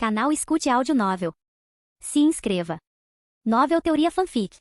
Canal Escute Áudio Novel. Se inscreva. Novel Teoria Fanfic.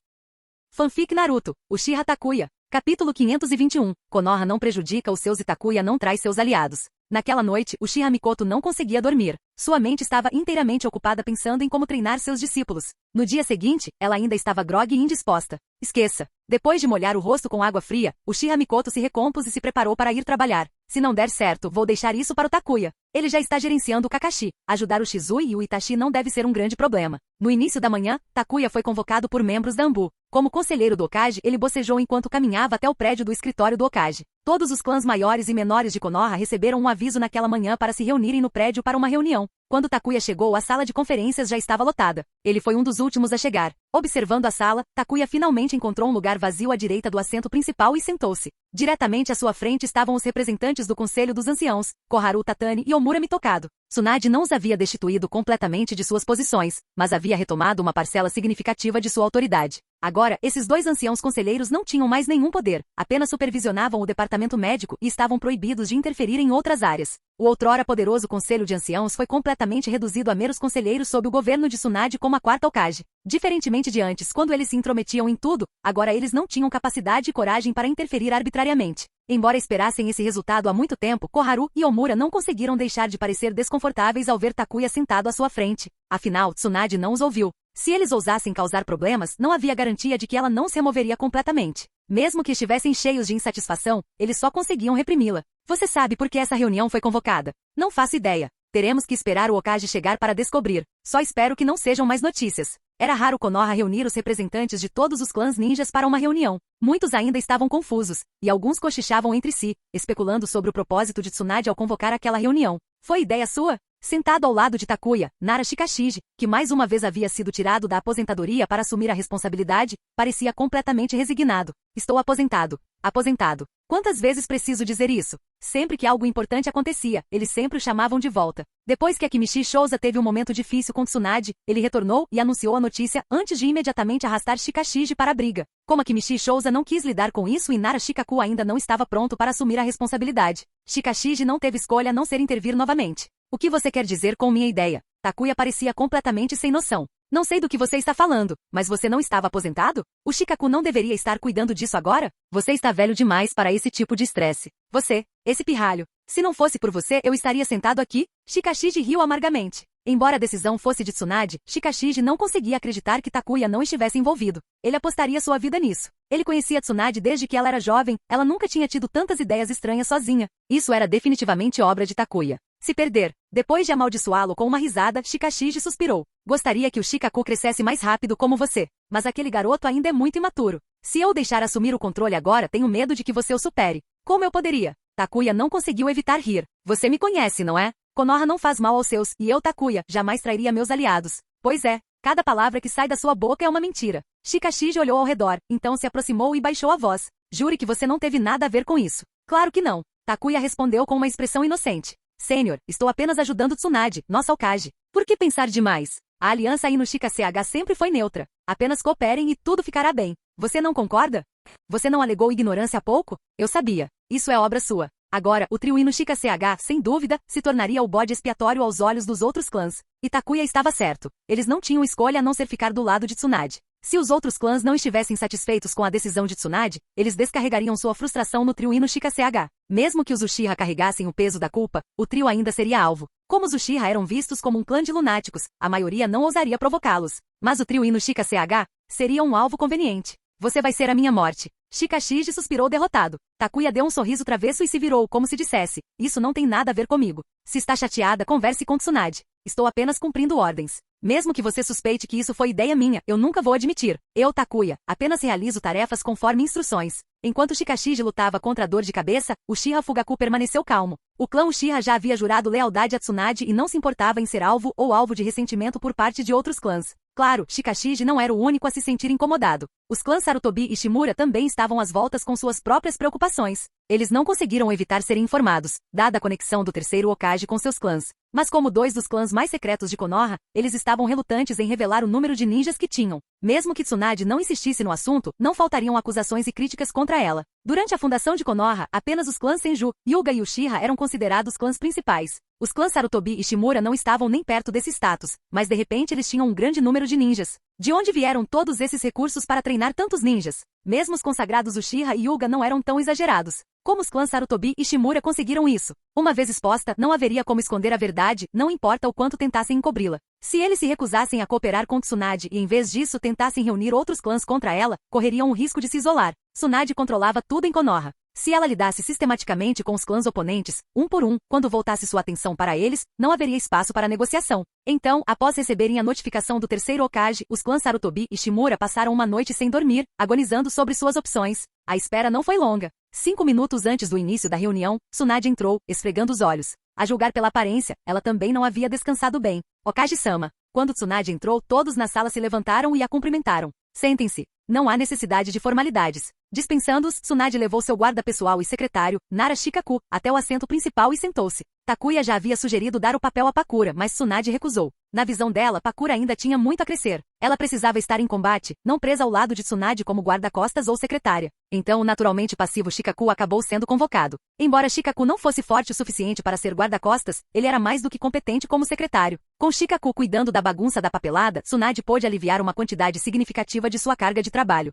Fanfic Naruto, Uchiha Takuya. Capítulo 521. Konoha não prejudica os seus e Takuya não trai seus aliados. Naquela noite, Uchiha Mikoto não conseguia dormir. Sua mente estava inteiramente ocupada pensando em como treinar seus discípulos. No dia seguinte, ela ainda estava grogue e indisposta. Esqueça. Depois de molhar o rosto com água fria, Uchiha Mikoto se recompôs e se preparou para ir trabalhar. Se não der certo, vou deixar isso para o Takuya. Ele já está gerenciando o Kakashi. Ajudar o Shizui e o Itachi não deve ser um grande problema. No início da manhã, Takuya foi convocado por membros da Anbu. Como conselheiro do Hokage, ele bocejou enquanto caminhava até o prédio do escritório do Hokage. Todos os clãs maiores e menores de Konoha receberam um aviso naquela manhã para se reunirem no prédio para uma reunião. Quando Takuya chegou, a sala de conferências já estava lotada. Ele foi um dos últimos a chegar. Observando a sala, Takuya finalmente encontrou um lugar vazio à direita do assento principal e sentou-se. Diretamente à sua frente estavam os representantes do Conselho dos Anciãos, Koharu Tatani e Omura Mitokado. Tsunade não os havia destituído completamente de suas posições, mas havia retomado uma parcela significativa de sua autoridade. Agora, esses dois anciãos conselheiros não tinham mais nenhum poder, apenas supervisionavam o departamento médico e estavam proibidos de interferir em outras áreas. O outrora poderoso Conselho de Anciãos foi completamente reduzido a meros conselheiros sob o governo de Tsunade como a quarta Hokage. Diferentemente de antes, quando eles se intrometiam em tudo, agora eles não tinham capacidade e coragem para interferir arbitrariamente. Embora esperassem esse resultado há muito tempo, Koharu e Omura não conseguiram deixar de parecer desconfortáveis ao ver Takuya sentado à sua frente. Afinal, Tsunade não os ouviu. Se eles ousassem causar problemas, não havia garantia de que ela não se removeria completamente. Mesmo que estivessem cheios de insatisfação, eles só conseguiam reprimi-la. Você sabe por que essa reunião foi convocada? Não faço ideia. Teremos que esperar o Hokage chegar para descobrir. Só espero que não sejam mais notícias. Era raro Konoha reunir os representantes de todos os clãs ninjas para uma reunião. Muitos ainda estavam confusos, e alguns cochichavam entre si, especulando sobre o propósito de Tsunade ao convocar aquela reunião. Foi ideia sua? Sentado ao lado de Takuya, Nara Shikashiji, que mais uma vez havia sido tirado da aposentadoria para assumir a responsabilidade, parecia completamente resignado. Estou aposentado. Aposentado. Quantas vezes preciso dizer isso? Sempre que algo importante acontecia, eles sempre o chamavam de volta. Depois que Akimichi Shouza teve um momento difícil com Tsunade, ele retornou e anunciou a notícia antes de imediatamente arrastar Shikashiji para a briga. Como Akimichi Shouza não quis lidar com isso e Nara Shikaku ainda não estava pronto para assumir a responsabilidade, Shikashiji não teve escolha a não ser intervir novamente. O que você quer dizer com minha ideia? Takuya parecia completamente sem noção. Não sei do que você está falando, mas você não estava aposentado? O Shikaku não deveria estar cuidando disso agora? Você está velho demais para esse tipo de estresse. Você, esse pirralho. Se não fosse por você, eu estaria sentado aqui? Shikashiji riu amargamente. Embora a decisão fosse de Tsunade, Shikashiji não conseguia acreditar que Takuya não estivesse envolvido. Ele apostaria sua vida nisso. Ele conhecia Tsunade desde que ela era jovem, ela nunca tinha tido tantas ideias estranhas sozinha. Isso era definitivamente obra de Takuya. Se perder. Depois de amaldiçoá-lo com uma risada, Shikashiji suspirou. Gostaria que o Shikaku crescesse mais rápido como você. Mas aquele garoto ainda é muito imaturo. Se eu o deixar assumir o controle agora, tenho medo de que você o supere. Como eu poderia? Takuya não conseguiu evitar rir. Você me conhece, não é? Konoha não faz mal aos seus, e eu, Takuya, jamais trairia meus aliados. Pois é, cada palavra que sai da sua boca é uma mentira. Shikashiji olhou ao redor, então se aproximou e baixou a voz. Jure que você não teve nada a ver com isso. Claro que não. Takuya respondeu com uma expressão inocente. Sênior, estou apenas ajudando Tsunade, nossa Hokage. Por que pensar demais? A aliança aí no Shika CH sempre foi neutra. Apenas cooperem e tudo ficará bem. Você não concorda? Você não alegou ignorância há pouco? Eu sabia. Isso é obra sua. Agora, o trio no Shika CH, sem dúvida, se tornaria o bode expiatório aos olhos dos outros clãs. E Takuya estava certo. Eles não tinham escolha a não ser ficar do lado de Tsunade. Se os outros clãs não estivessem satisfeitos com a decisão de Tsunade, eles descarregariam sua frustração no trio no Shika CH. Mesmo que os Uchiha carregassem o peso da culpa, o trio ainda seria alvo. Como os Uchiha eram vistos como um clã de lunáticos, a maioria não ousaria provocá-los. Mas o trio no Shika CH seria um alvo conveniente. Você vai ser a minha morte. Shikashiji suspirou derrotado. Takuya deu um sorriso travesso e se virou como se dissesse, isso não tem nada a ver comigo. Se está chateada, converse com Tsunade. Estou apenas cumprindo ordens. Mesmo que você suspeite que isso foi ideia minha, eu nunca vou admitir. Eu, Takuya, apenas realizo tarefas conforme instruções. Enquanto Shikashiji lutava contra a dor de cabeça, Uchiha Fugaku permaneceu calmo. O clã Uchiha já havia jurado lealdade a Tsunade e não se importava em ser alvo ou alvo de ressentimento por parte de outros clãs. Claro, Shikashiji não era o único a se sentir incomodado. Os clãs Sarutobi e Shimura também estavam às voltas com suas próprias preocupações. Eles não conseguiram evitar serem informados, dada a conexão do terceiro Hokage com seus clãs. Mas como dois dos clãs mais secretos de Konoha, eles estavam relutantes em revelar o número de ninjas que tinham. Mesmo que Tsunade não insistisse no assunto, não faltariam acusações e críticas contra ela. Durante a fundação de Konoha, apenas os clãs Senju, Hyuga e Uchiha eram considerados clãs principais. Os clãs Sarutobi e Shimura não estavam nem perto desse status, mas de repente eles tinham um grande número de ninjas. De onde vieram todos esses recursos para treinar tantos ninjas? Mesmo os consagrados Uchiha e Hyuga não eram tão exagerados. Como os clãs Sarutobi e Shimura conseguiram isso? Uma vez exposta, não haveria como esconder a verdade, não importa o quanto tentassem encobri-la. Se eles se recusassem a cooperar com Tsunade e em vez disso tentassem reunir outros clãs contra ela, correriam o risco de se isolar. Tsunade controlava tudo em Konoha. Se ela lidasse sistematicamente com os clãs oponentes, um por um, quando voltasse sua atenção para eles, não haveria espaço para negociação. Então, após receberem a notificação do terceiro Hokage, os clãs Sarutobi e Shimura passaram uma noite sem dormir, agonizando sobre suas opções. A espera não foi longa. 5 minutos antes do início da reunião, Tsunade entrou, esfregando os olhos. A julgar pela aparência, ela também não havia descansado bem. Hokage-sama. Quando Tsunade entrou, todos na sala se levantaram e a cumprimentaram. Sentem-se. Não há necessidade de formalidades. Dispensando-os, Tsunade levou seu guarda pessoal e secretário, Nara Shikaku, até o assento principal e sentou-se. Takuya já havia sugerido dar o papel a Pakura, mas Tsunade recusou. Na visão dela, Pakura ainda tinha muito a crescer. Ela precisava estar em combate, não presa ao lado de Tsunade como guarda-costas ou secretária. Então o naturalmente passivo Shikaku acabou sendo convocado. Embora Shikaku não fosse forte o suficiente para ser guarda-costas, ele era mais do que competente como secretário. Com Shikaku cuidando da bagunça da papelada, Tsunade pôde aliviar uma quantidade significativa de sua carga de trabalho.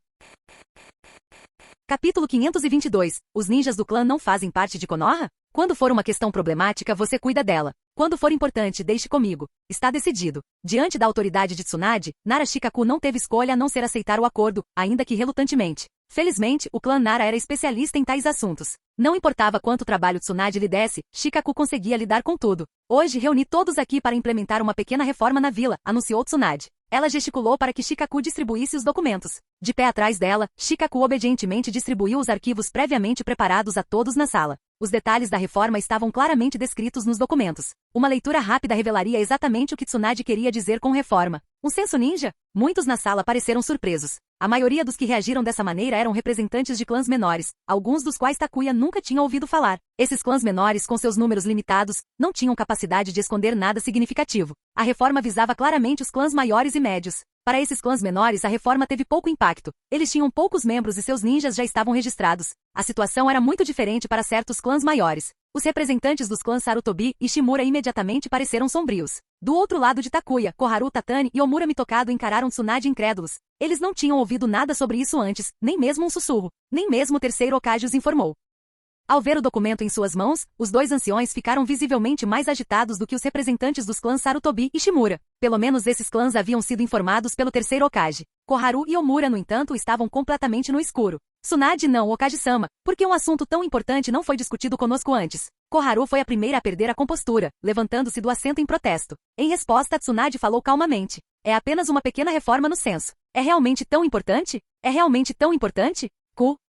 Capítulo 522. Os ninjas do clã não fazem parte de Konoha? Quando for uma questão problemática, você cuida dela. Quando for importante, deixe comigo. Está decidido. Diante da autoridade de Tsunade, Nara Shikaku não teve escolha a não ser aceitar o acordo, ainda que relutantemente. Felizmente, o clã Nara era especialista em tais assuntos. Não importava quanto trabalho Tsunade lhe desse, Shikaku conseguia lidar com tudo. Hoje reuni todos aqui para implementar uma pequena reforma na vila, anunciou Tsunade. Ela gesticulou para que Shikaku distribuísse os documentos. De pé atrás dela, Shikaku obedientemente distribuiu os arquivos previamente preparados a todos na sala. Os detalhes da reforma estavam claramente descritos nos documentos. Uma leitura rápida revelaria exatamente o que Tsunade queria dizer com reforma. Um senso ninja? Muitos na sala pareceram surpresos. A maioria dos que reagiram dessa maneira eram representantes de clãs menores, alguns dos quais Takuya nunca tinha ouvido falar. Esses clãs menores, com seus números limitados, não tinham capacidade de esconder nada significativo. A reforma visava claramente os clãs maiores e médios. Para esses clãs menores, a reforma teve pouco impacto. Eles tinham poucos membros e seus ninjas já estavam registrados. A situação era muito diferente para certos clãs maiores. Os representantes dos clãs Sarutobi e Shimura imediatamente pareceram sombrios. Do outro lado de Takuya, Koharu Tatani e Omura Mitokado encararam Tsunade incrédulos. Eles não tinham ouvido nada sobre isso antes, nem mesmo um sussurro. Nem mesmo o terceiro Hokage os informou. Ao ver o documento em suas mãos, os dois anciões ficaram visivelmente mais agitados do que os representantes dos clãs Sarutobi e Shimura. Pelo menos esses clãs haviam sido informados pelo terceiro Hokage. Koharu e Omura, no entanto, estavam completamente no escuro. Tsunade não, Hokage-sama, porque um assunto tão importante não foi discutido conosco antes. Koharu foi a primeira a perder a compostura, levantando-se do assento em protesto. Em resposta, Tsunade falou calmamente. É apenas uma pequena reforma no censo. É realmente tão importante? É realmente tão importante?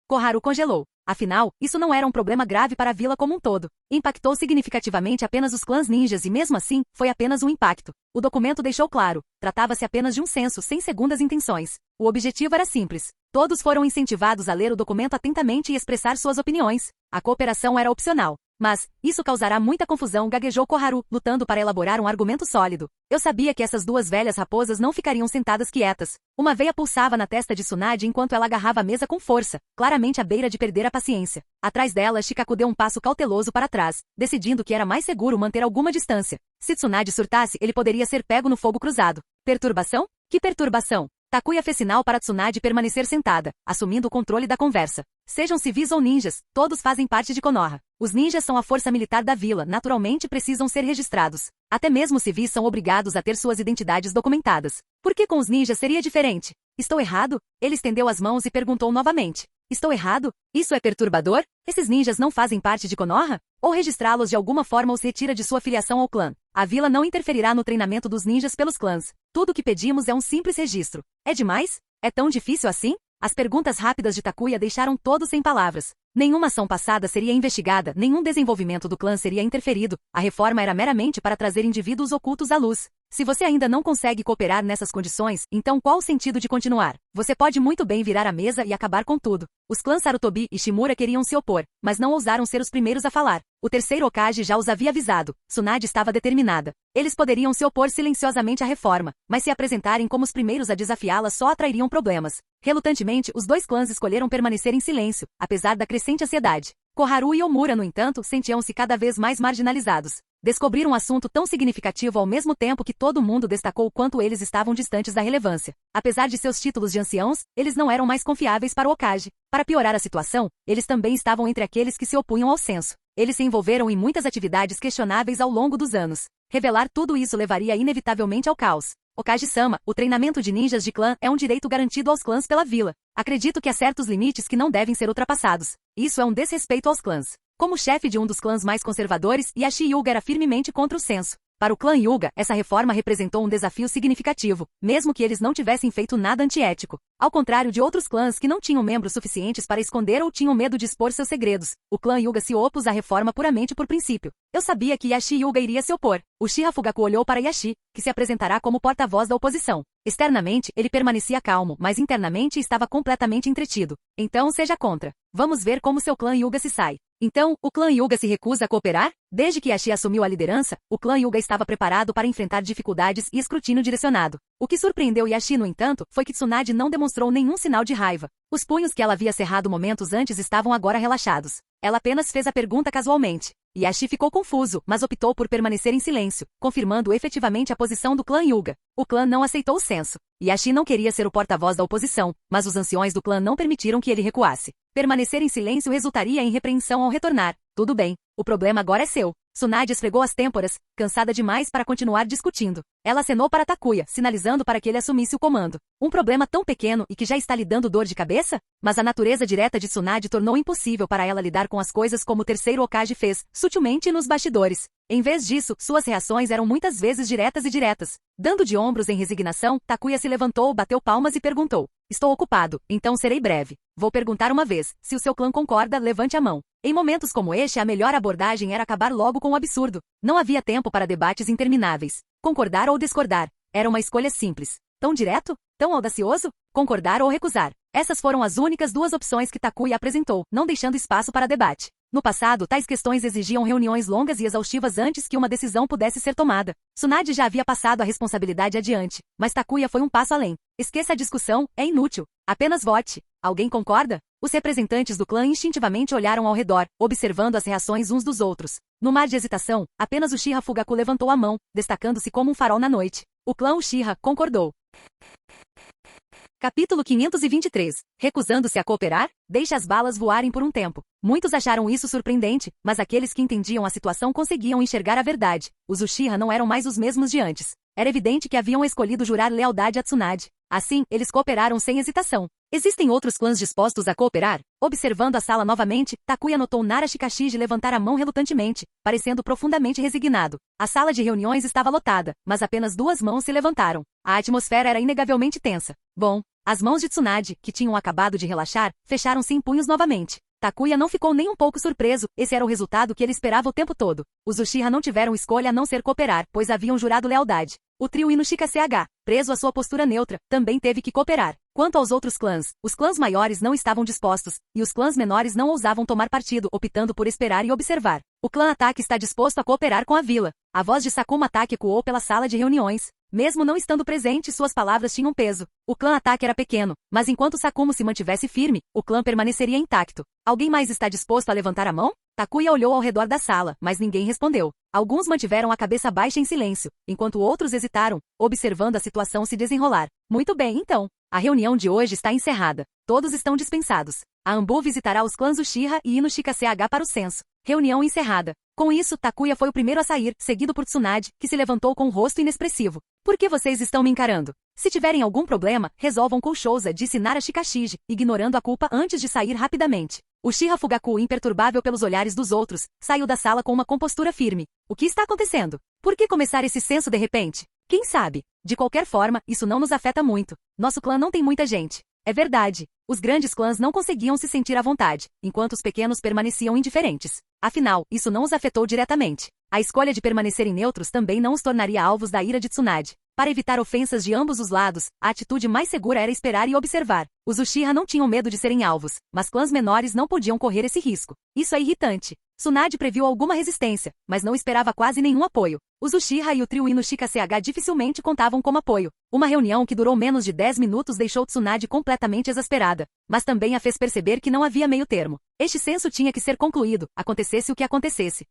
Koharu congelou. Afinal, isso não era um problema grave para a vila como um todo. Impactou significativamente apenas os clãs ninjas e mesmo assim, foi apenas um impacto. O documento deixou claro, tratava-se apenas de um censo sem segundas intenções. O objetivo era simples. Todos foram incentivados a ler o documento atentamente e expressar suas opiniões. A cooperação era opcional. Mas, isso causará muita confusão, gaguejou Koharu, lutando para elaborar um argumento sólido. Eu sabia que essas duas velhas raposas não ficariam sentadas quietas. Uma veia pulsava na testa de Tsunade enquanto ela agarrava a mesa com força, claramente à beira de perder a paciência. Atrás dela, Shikaku deu um passo cauteloso para trás, decidindo que era mais seguro manter alguma distância. Se Tsunade surtasse, ele poderia ser pego no fogo cruzado. Perturbação? Que perturbação? Takuya fez sinal para Tsunade permanecer sentada, assumindo o controle da conversa. Sejam civis ou ninjas, todos fazem parte de Konoha. Os ninjas são a força militar da vila, naturalmente precisam ser registrados. Até mesmo civis são obrigados a ter suas identidades documentadas. Por que com os ninjas seria diferente? Estou errado? Ele estendeu as mãos e perguntou novamente. Estou errado? Isso é perturbador? Esses ninjas não fazem parte de Konoha? Ou registrá-los de alguma forma os retira de sua filiação ao clã? A vila não interferirá no treinamento dos ninjas pelos clãs. Tudo o que pedimos é um simples registro. É demais? É tão difícil assim? As perguntas rápidas de Takuya deixaram todos sem palavras. Nenhuma ação passada seria investigada, nenhum desenvolvimento do clã seria interferido. A reforma era meramente para trazer indivíduos ocultos à luz. Se você ainda não consegue cooperar nessas condições, então qual o sentido de continuar? Você pode muito bem virar a mesa e acabar com tudo. Os clãs Sarutobi e Shimura queriam se opor, mas não ousaram ser os primeiros a falar. O terceiro Hokage já os havia avisado. Tsunade estava determinada. Eles poderiam se opor silenciosamente à reforma, mas se apresentarem como os primeiros a desafiá-la só atrairiam problemas. Relutantemente, os dois clãs escolheram permanecer em silêncio, apesar da crescente ansiedade. Koharu e Omura, no entanto, sentiam-se cada vez mais marginalizados. Descobriram um assunto tão significativo ao mesmo tempo que todo mundo destacou o quanto eles estavam distantes da relevância. Apesar de seus títulos de anciãos, eles não eram mais confiáveis para o Hokage. Para piorar a situação, eles também estavam entre aqueles que se opunham ao censo. Eles se envolveram em muitas atividades questionáveis ao longo dos anos. Revelar tudo isso levaria inevitavelmente ao caos. Hokage-sama, o treinamento de ninjas de clã é um direito garantido aos clãs pela vila. Acredito que há certos limites que não devem ser ultrapassados. Isso é um desrespeito aos clãs. Como chefe de um dos clãs mais conservadores, Yashi Hyuga era firmemente contra o censo. Para o clã Hyuga, essa reforma representou um desafio significativo, mesmo que eles não tivessem feito nada antiético. Ao contrário de outros clãs que não tinham membros suficientes para esconder ou tinham medo de expor seus segredos, o clã Hyuga se opôs à reforma puramente por princípio. Eu sabia que Yashi Hyuga iria se opor. Uchiha Fugaku olhou para Yashi, que se apresentará como porta-voz da oposição. Externamente, ele permanecia calmo, mas internamente estava completamente entretido. Então seja contra. Vamos ver como seu clã Hyuga se sai. Então, o clã Hyuga se recusa a cooperar? Desde que Yashi assumiu a liderança, o clã Hyuga estava preparado para enfrentar dificuldades e escrutínio direcionado. O que surpreendeu Yashi, no entanto, foi que Tsunade não demonstrou nenhum sinal de raiva. Os punhos que ela havia cerrado momentos antes estavam agora relaxados. Ela apenas fez a pergunta casualmente. Yashi ficou confuso, mas optou por permanecer em silêncio, confirmando efetivamente a posição do clã Hyuga. O clã não aceitou o censo. Yashi não queria ser o porta-voz da oposição, mas os anciões do clã não permitiram que ele recuasse. Permanecer em silêncio resultaria em repreensão ao retornar. Tudo bem, o problema agora é seu. Tsunade esfregou as têmporas, cansada demais para continuar discutindo. Ela acenou para Takuya, sinalizando para que ele assumisse o comando. Um problema tão pequeno e que já está lhe dando dor de cabeça? Mas a natureza direta de Tsunade tornou impossível para ela lidar com as coisas como o terceiro Hokage fez, sutilmente nos bastidores. Em vez disso, suas reações eram muitas vezes diretas. Dando de ombros em resignação, Takuya se levantou, bateu palmas e perguntou. Estou ocupado, então serei breve. Vou perguntar uma vez. Se o seu clã concorda, levante a mão. Em momentos como este, a melhor abordagem era acabar logo com o absurdo. Não havia tempo para debates intermináveis. Concordar ou discordar. Era uma escolha simples. Tão direto? Tão audacioso? Concordar ou recusar. Essas foram as únicas duas opções que Takuya apresentou, não deixando espaço para debate. No passado, tais questões exigiam reuniões longas e exaustivas antes que uma decisão pudesse ser tomada. Tsunade já havia passado a responsabilidade adiante, mas Takuya foi um passo além. Esqueça a discussão, é inútil. Apenas vote. Alguém concorda? Os representantes do clã instintivamente olharam ao redor, observando as reações uns dos outros. No mar de hesitação, apenas Uchiha Fugaku levantou a mão, destacando-se como um farol na noite. O clã Uchiha concordou. Capítulo 523. Recusando-se a cooperar, deixa as balas voarem por um tempo. Muitos acharam isso surpreendente, mas aqueles que entendiam a situação conseguiam enxergar a verdade. Os Uchiha não eram mais os mesmos de antes. Era evidente que haviam escolhido jurar lealdade a Tsunade. Assim, eles cooperaram sem hesitação. Existem outros clãs dispostos a cooperar? Observando a sala novamente, Takuya notou Nara Shikashiji levantar a mão relutantemente, parecendo profundamente resignado. A sala de reuniões estava lotada, mas apenas 2 mãos se levantaram. A atmosfera era inegavelmente tensa. Bom, as mãos de Tsunade, que tinham acabado de relaxar, fecharam-se em punhos novamente. Takuya não ficou nem um pouco surpreso, esse era o resultado que ele esperava o tempo todo. Os Uchiha não tiveram escolha a não ser cooperar, pois haviam jurado lealdade. O trio Inushika CH, preso à sua postura neutra, também teve que cooperar. Quanto aos outros clãs, os clãs maiores não estavam dispostos, e os clãs menores não ousavam tomar partido, optando por esperar e observar. O clã Ataque está disposto a cooperar com a vila. A voz de Sakuma Ataque ecoou pela sala de reuniões. Mesmo não estando presente, suas palavras tinham peso. O clã Ataque era pequeno, mas enquanto Sakuma se mantivesse firme, o clã permaneceria intacto. Alguém mais está disposto a levantar a mão? Takuya olhou ao redor da sala, mas ninguém respondeu. Alguns mantiveram a cabeça baixa em silêncio, enquanto outros hesitaram, observando a situação se desenrolar. Muito bem, então. A reunião de hoje está encerrada. Todos estão dispensados. A Anbu visitará os clãs Uchiha e Inushika CH para o censo. Reunião encerrada. Com isso, Takuya foi o primeiro a sair, seguido por Tsunade, que se levantou com um rosto inexpressivo. Por que vocês estão me encarando? Se tiverem algum problema, resolvam com Shouza, disse Nara Shikashiji, ignorando a culpa antes de sair rapidamente. Uchiha Fugaku, imperturbável pelos olhares dos outros, saiu da sala com uma compostura firme. O que está acontecendo? Por que começar esse censo de repente? Quem sabe? De qualquer forma, isso não nos afeta muito. Nosso clã não tem muita gente. É verdade. Os grandes clãs não conseguiam se sentir à vontade, enquanto os pequenos permaneciam indiferentes. Afinal, isso não os afetou diretamente. A escolha de permanecerem neutros também não os tornaria alvos da ira de Tsunade. Para evitar ofensas de ambos os lados, a atitude mais segura era esperar e observar. Os Uchiha não tinham medo de serem alvos, mas clãs menores não podiam correr esse risco. Isso é irritante. Tsunade previu alguma resistência, mas não esperava quase nenhum apoio. Os Uchiha e o trio Inoshika CH dificilmente contavam como apoio. Uma reunião que durou menos de 10 minutos deixou Tsunade completamente exasperada, mas também a fez perceber que não havia meio termo. Este censo tinha que ser concluído, acontecesse o que acontecesse.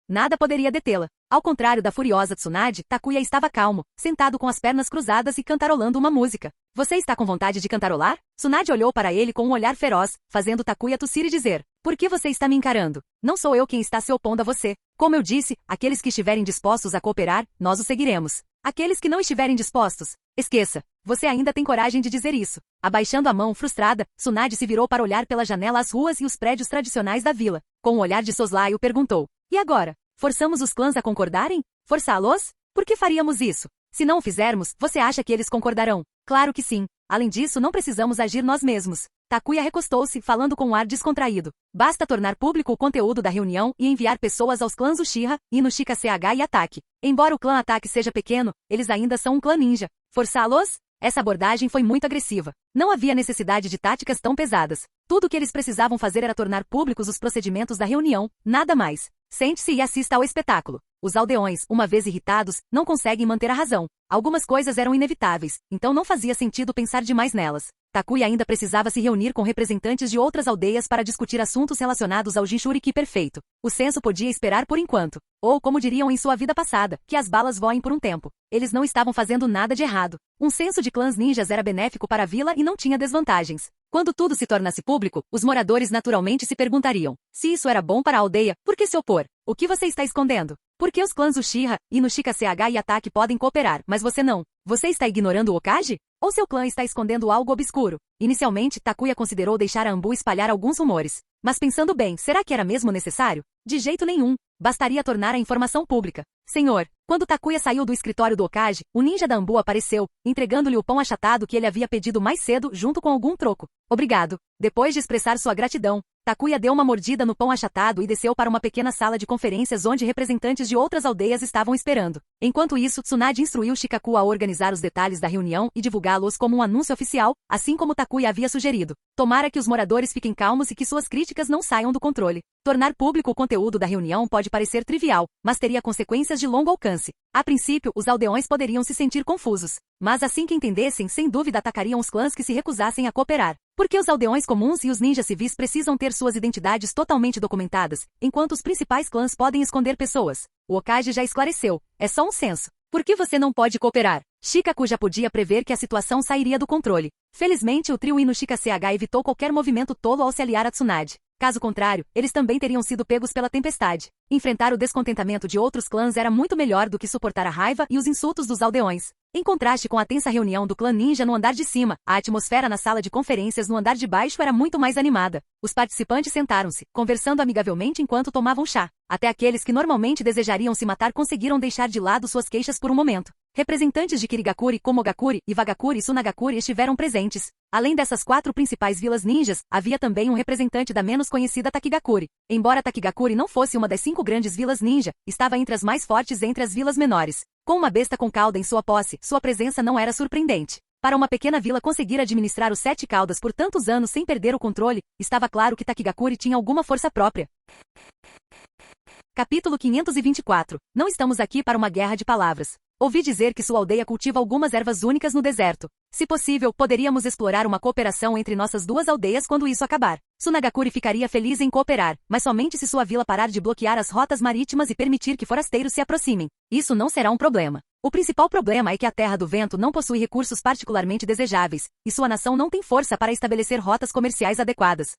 Nada poderia detê-la. Ao contrário da furiosa Tsunade, Takuya estava calmo, sentado com as pernas cruzadas e cantarolando uma música. Você está com vontade de cantarolar? Tsunade olhou para ele com um olhar feroz, fazendo Takuya tossir e dizer: por que você está me encarando? Não sou eu quem está se opondo a você. Como eu disse, aqueles que estiverem dispostos a cooperar, nós os seguiremos. Aqueles que não estiverem dispostos, esqueça. Você ainda tem coragem de dizer isso. Abaixando a mão frustrada, Tsunade se virou para olhar pela janela as ruas e os prédios tradicionais da vila. Com um olhar de soslaio perguntou: e agora? Forçamos os clãs a concordarem? Forçá-los? Por que faríamos isso? Se não o fizermos, você acha que eles concordarão? Claro que sim. Além disso, não precisamos agir nós mesmos. Takuya recostou-se, falando com um ar descontraído. Basta tornar público o conteúdo da reunião e enviar pessoas aos clãs Uchiha, Inoshika CH e Ataque. Embora o clã Ataque seja pequeno, eles ainda são um clã ninja. Forçá-los? Essa abordagem foi muito agressiva. Não havia necessidade de táticas tão pesadas. Tudo o que eles precisavam fazer era tornar públicos os procedimentos da reunião, nada mais. Sente-se e assista ao espetáculo. Os aldeões, uma vez irritados, não conseguem manter a razão. Algumas coisas eram inevitáveis, então não fazia sentido pensar demais nelas. Takuya ainda precisava se reunir com representantes de outras aldeias para discutir assuntos relacionados ao Jinchuriki perfeito. O censo podia esperar por enquanto. Ou, como diriam em sua vida passada, que as balas voem por um tempo. Eles não estavam fazendo nada de errado. Um censo de clãs ninjas era benéfico para a vila e não tinha desvantagens. Quando tudo se tornasse público, os moradores naturalmente se perguntariam: se isso era bom para a aldeia, por que se opor? O que você está escondendo? Por que os clãs Uchiha, Inoshika CH e Ataque podem cooperar, mas você não? Você está ignorando o Hokage? Ou seu clã está escondendo algo obscuro? Inicialmente, Takuya considerou deixar a Anbu espalhar alguns rumores. Mas pensando bem, será que era mesmo necessário? De jeito nenhum. Bastaria tornar a informação pública. Senhor, quando Takuya saiu do escritório do Hokage, o ninja da Anbu apareceu, entregando-lhe o pão achatado que ele havia pedido mais cedo junto com algum troco. Obrigado. Depois de expressar sua gratidão, Takuya deu uma mordida no pão achatado e desceu para uma pequena sala de conferências onde representantes de outras aldeias estavam esperando. Enquanto isso, Tsunade instruiu Shikaku a organizar os detalhes da reunião e divulgá-los como um anúncio oficial, assim como Takuya havia sugerido. Tomara que os moradores fiquem calmos e que suas críticas não saiam do controle. Tornar público o conteúdo da reunião pode parecer trivial, mas teria consequências de longo alcance. A princípio, os aldeões poderiam se sentir confusos. Mas assim que entendessem, sem dúvida atacariam os clãs que se recusassem a cooperar. Porque os aldeões comuns e os ninjas civis precisam ter suas identidades totalmente documentadas, enquanto os principais clãs podem esconder pessoas. O Hokage já esclareceu. É só um censo. Por que você não pode cooperar? Shikaku já podia prever que a situação sairia do controle. Felizmente, o trio Inoshika CH evitou qualquer movimento tolo ao se aliar a Tsunade. Caso contrário, eles também teriam sido pegos pela tempestade. Enfrentar o descontentamento de outros clãs era muito melhor do que suportar a raiva e os insultos dos aldeões. Em contraste com a tensa reunião do clã ninja no andar de cima, a atmosfera na sala de conferências no andar de baixo era muito mais animada. Os participantes sentaram-se, conversando amigavelmente enquanto tomavam chá. Até aqueles que normalmente desejariam se matar conseguiram deixar de lado suas queixas por um momento. Representantes de Kirigakuri, Komogakuri, Iwagakuri e Sunagakuri estiveram presentes. Além dessas 4 principais vilas ninjas, havia também um representante da menos conhecida Takigakuri. Embora Takigakuri não fosse uma das 5 grandes vilas ninja, estava entre as mais fortes entre as vilas menores. Com uma besta com cauda em sua posse, sua presença não era surpreendente. Para uma pequena vila conseguir administrar os 7 caudas por tantos anos sem perder o controle, estava claro que Takigakuri tinha alguma força própria. Capítulo 524. Não estamos aqui para uma guerra de palavras. Ouvi dizer que sua aldeia cultiva algumas ervas únicas no deserto. Se possível, poderíamos explorar uma cooperação entre nossas 2 aldeias quando isso acabar. Sunagakuri ficaria feliz em cooperar, mas somente se sua vila parar de bloquear as rotas marítimas e permitir que forasteiros se aproximem. Isso não será um problema. O principal problema é que a Terra do Vento não possui recursos particularmente desejáveis, e sua nação não tem força para estabelecer rotas comerciais adequadas.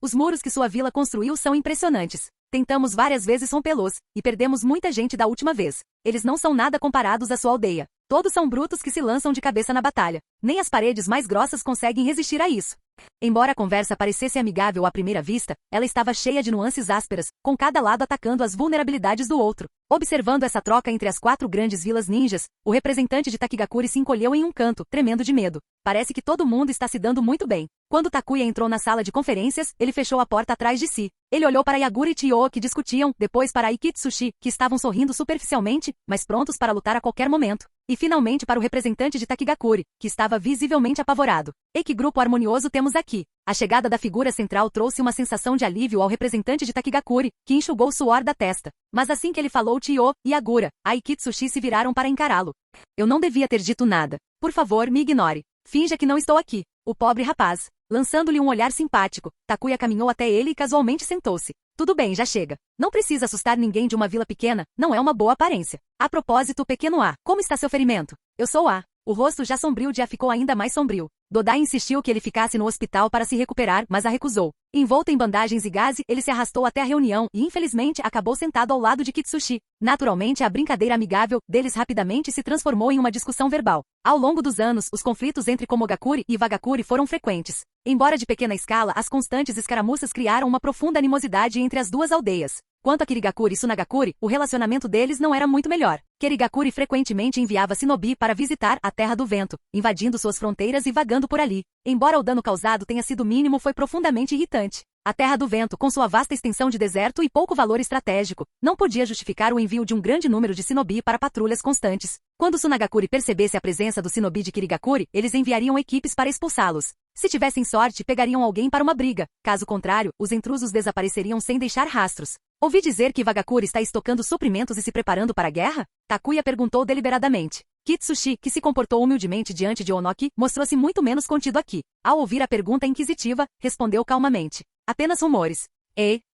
Os muros que sua vila construiu são impressionantes. Tentamos várias vezes rompê-los, e perdemos muita gente da última vez. Eles não são nada comparados à sua aldeia. Todos são brutos que se lançam de cabeça na batalha. Nem as paredes mais grossas conseguem resistir a isso. Embora a conversa parecesse amigável à primeira vista, ela estava cheia de nuances ásperas, com cada lado atacando as vulnerabilidades do outro. Observando essa troca entre as 4 grandes vilas ninjas, o representante de Takigakuri se encolheu em um canto, tremendo de medo. Parece que todo mundo está se dando muito bem. Quando Takuya entrou na sala de conferências, ele fechou a porta atrás de si. Ele olhou para Yagura e Chiyo, que discutiam, depois para Ikitsushi, que estavam sorrindo superficialmente, mas prontos para lutar a qualquer momento. E finalmente para o representante de Takigakuri, que estava visivelmente apavorado. E que grupo harmonioso temos aqui? A chegada da figura central trouxe uma sensação de alívio ao representante de Takigakuri, que enxugou o suor da testa. Mas assim que ele falou Chiyo e Yagura, a Ikitsushi se viraram para encará-lo. Eu não devia ter dito nada. Por favor, me ignore. Finja que não estou aqui. O pobre rapaz. Lançando-lhe um olhar simpático, Takuya caminhou até ele e casualmente sentou-se. Tudo bem, já chega. Não precisa assustar ninguém de uma vila pequena, não é uma boa aparência. A propósito, pequeno A, como está seu ferimento? Eu sou A. O rosto já sombrio de A ficou ainda mais sombrio. Dodai insistiu que ele ficasse no hospital para se recuperar, mas a recusou. Envolto em bandagens e gaze, ele se arrastou até a reunião e infelizmente acabou sentado ao lado de Kitsushi. Naturalmente, a brincadeira amigável deles rapidamente se transformou em uma discussão verbal. Ao longo dos anos, os conflitos entre Komogakuri e Iwagakuri foram frequentes. Embora de pequena escala, as constantes escaramuças criaram uma profunda animosidade entre as duas aldeias. Quanto a Kirigakuri e Sunagakuri, o relacionamento deles não era muito melhor. Kirigakuri frequentemente enviava Shinobi para visitar a Terra do Vento, invadindo suas fronteiras e vagando por ali. Embora o dano causado tenha sido mínimo, foi profundamente irritante. A Terra do Vento, com sua vasta extensão de deserto e pouco valor estratégico, não podia justificar o envio de um grande número de Shinobi para patrulhas constantes. Quando Sunagakuri percebesse a presença do Shinobi de Kirigakuri, eles enviariam equipes para expulsá-los. Se tivessem sorte, pegariam alguém para uma briga. Caso contrário, os intrusos desapareceriam sem deixar rastros. Ouvi dizer que Iwagakuri está estocando suprimentos e se preparando para a guerra? Takuya perguntou deliberadamente. Kitsushi, que se comportou humildemente diante de Onoki, mostrou-se muito menos contido aqui. Ao ouvir a pergunta inquisitiva, respondeu calmamente. Apenas rumores.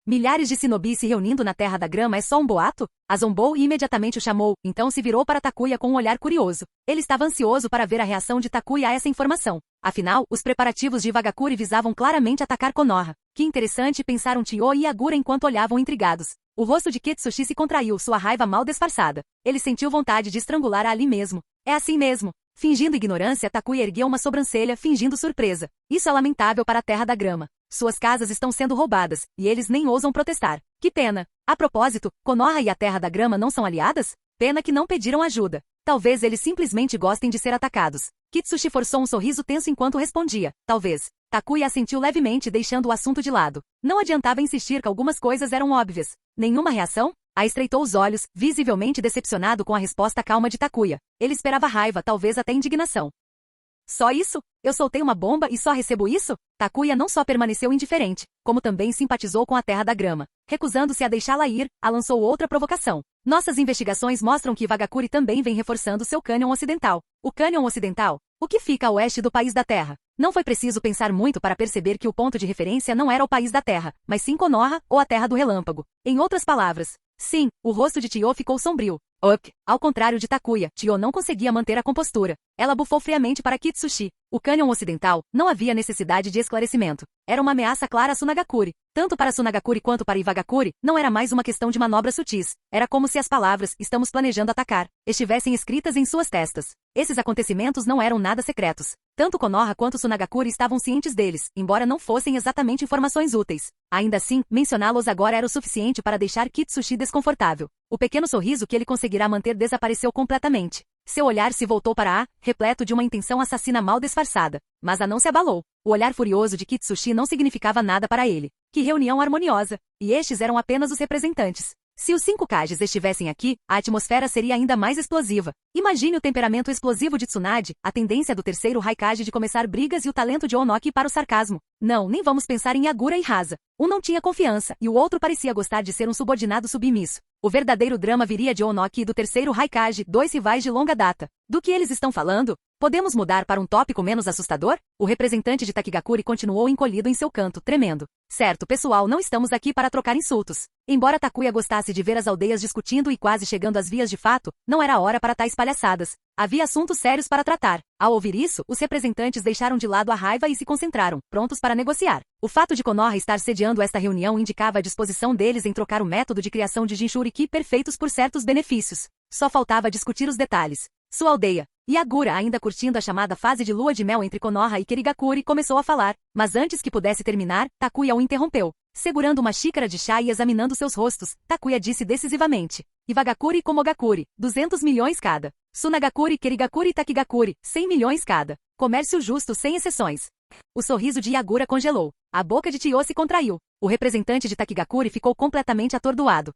Milhares de Shinobi se reunindo na Terra da Grama é só um boato? A zombou e imediatamente o chamou, então se virou para Takuya com um olhar curioso. Ele estava ansioso para ver a reação de Takuya a essa informação. Afinal, os preparativos de Iwagakuri visavam claramente atacar Konoha. Que interessante, pensaram Chiyo e Yagura enquanto olhavam intrigados. O rosto de Kitsushi se contraiu, sua raiva mal disfarçada. Ele sentiu vontade de estrangular a ali mesmo. É assim mesmo. Fingindo ignorância, Takuya ergueu uma sobrancelha, fingindo surpresa. Isso é lamentável para a Terra da Grama. Suas casas estão sendo roubadas, e eles nem ousam protestar. Que pena. A propósito, Konoha e a Terra da Grama não são aliadas? Pena que não pediram ajuda. Talvez eles simplesmente gostem de ser atacados. Kitsushi forçou um sorriso tenso enquanto respondia. Talvez. Takuya assentiu levemente, deixando o assunto de lado. Não adiantava insistir que algumas coisas eram óbvias. Nenhuma reação? A estreitou os olhos, visivelmente decepcionado com a resposta calma de Takuya. Ele esperava raiva, talvez até indignação. Só isso? Eu soltei uma bomba e só recebo isso? Takuya não só permaneceu indiferente, como também simpatizou com a Terra da Grama. Recusando-se a deixá-la ir, a lançou outra provocação. Nossas investigações mostram que Iwagakuri também vem reforçando seu cânion ocidental. O cânion ocidental? O que fica a oeste do país da Terra? Não foi preciso pensar muito para perceber que o ponto de referência não era o país da Terra, mas sim Konoha, ou a Terra do Relâmpago. Em outras palavras, sim, o rosto de Chiyo ficou sombrio. Ao contrário de Takuya, Chiyo não conseguia manter a compostura. Ela bufou friamente para Kitsushi. O cânion ocidental, não havia necessidade de esclarecimento. Era uma ameaça clara a Sunagakuri. Tanto para Sunagakuri quanto para Iwagakuri, não era mais uma questão de manobras sutis. Era como se as palavras, estamos planejando atacar, estivessem escritas em suas testas. Esses acontecimentos não eram nada secretos. Tanto Konoha quanto Sunagakuri estavam cientes deles, embora não fossem exatamente informações úteis. Ainda assim, mencioná-los agora era o suficiente para deixar Kitsushi desconfortável. O pequeno sorriso que ele conseguirá manter desapareceu completamente. Seu olhar se voltou para A, repleto de uma intenção assassina mal disfarçada. Mas A não se abalou. O olhar furioso de Kitsushi não significava nada para ele. Que reunião harmoniosa! E estes eram apenas os representantes. Se os 5 Kages estivessem aqui, a atmosfera seria ainda mais explosiva. Imagine o temperamento explosivo de Tsunade, a tendência do terceiro Raikage de começar brigas e o talento de Onoki para o sarcasmo. Não, nem vamos pensar em Yagura e Rasa. Um não tinha confiança, e o outro parecia gostar de ser um subordinado submisso. O verdadeiro drama viria de Onoki e do terceiro Raikage, 2 rivais de longa data. Do que eles estão falando? Podemos mudar para um tópico menos assustador? O representante de Takigakuri continuou encolhido em seu canto, tremendo. Certo, pessoal, não estamos aqui para trocar insultos. Embora Takuya gostasse de ver as aldeias discutindo e quase chegando às vias de fato, não era hora para tais palhaçadas. Havia assuntos sérios para tratar. Ao ouvir isso, os representantes deixaram de lado a raiva e se concentraram, prontos para negociar. O fato de Konoha estar sediando esta reunião indicava a disposição deles em trocar o método de criação de Jinchuriki perfeitos por certos benefícios. Só faltava discutir os detalhes. Sua aldeia. Yagura, ainda curtindo a chamada fase de lua de mel entre Konoha e Kirigakuri, começou a falar, mas antes que pudesse terminar, Takuya o interrompeu. Segurando uma xícara de chá e examinando seus rostos, Takuya disse decisivamente: Iwagakuri e Komogakuri, 200 milhões cada. Tsunagakuri, Kirigakuri e Takigakuri, 100 milhões cada. Comércio justo sem exceções. O sorriso de Yagura congelou. A boca de Tio se contraiu. O representante de Takigakuri ficou completamente atordoado.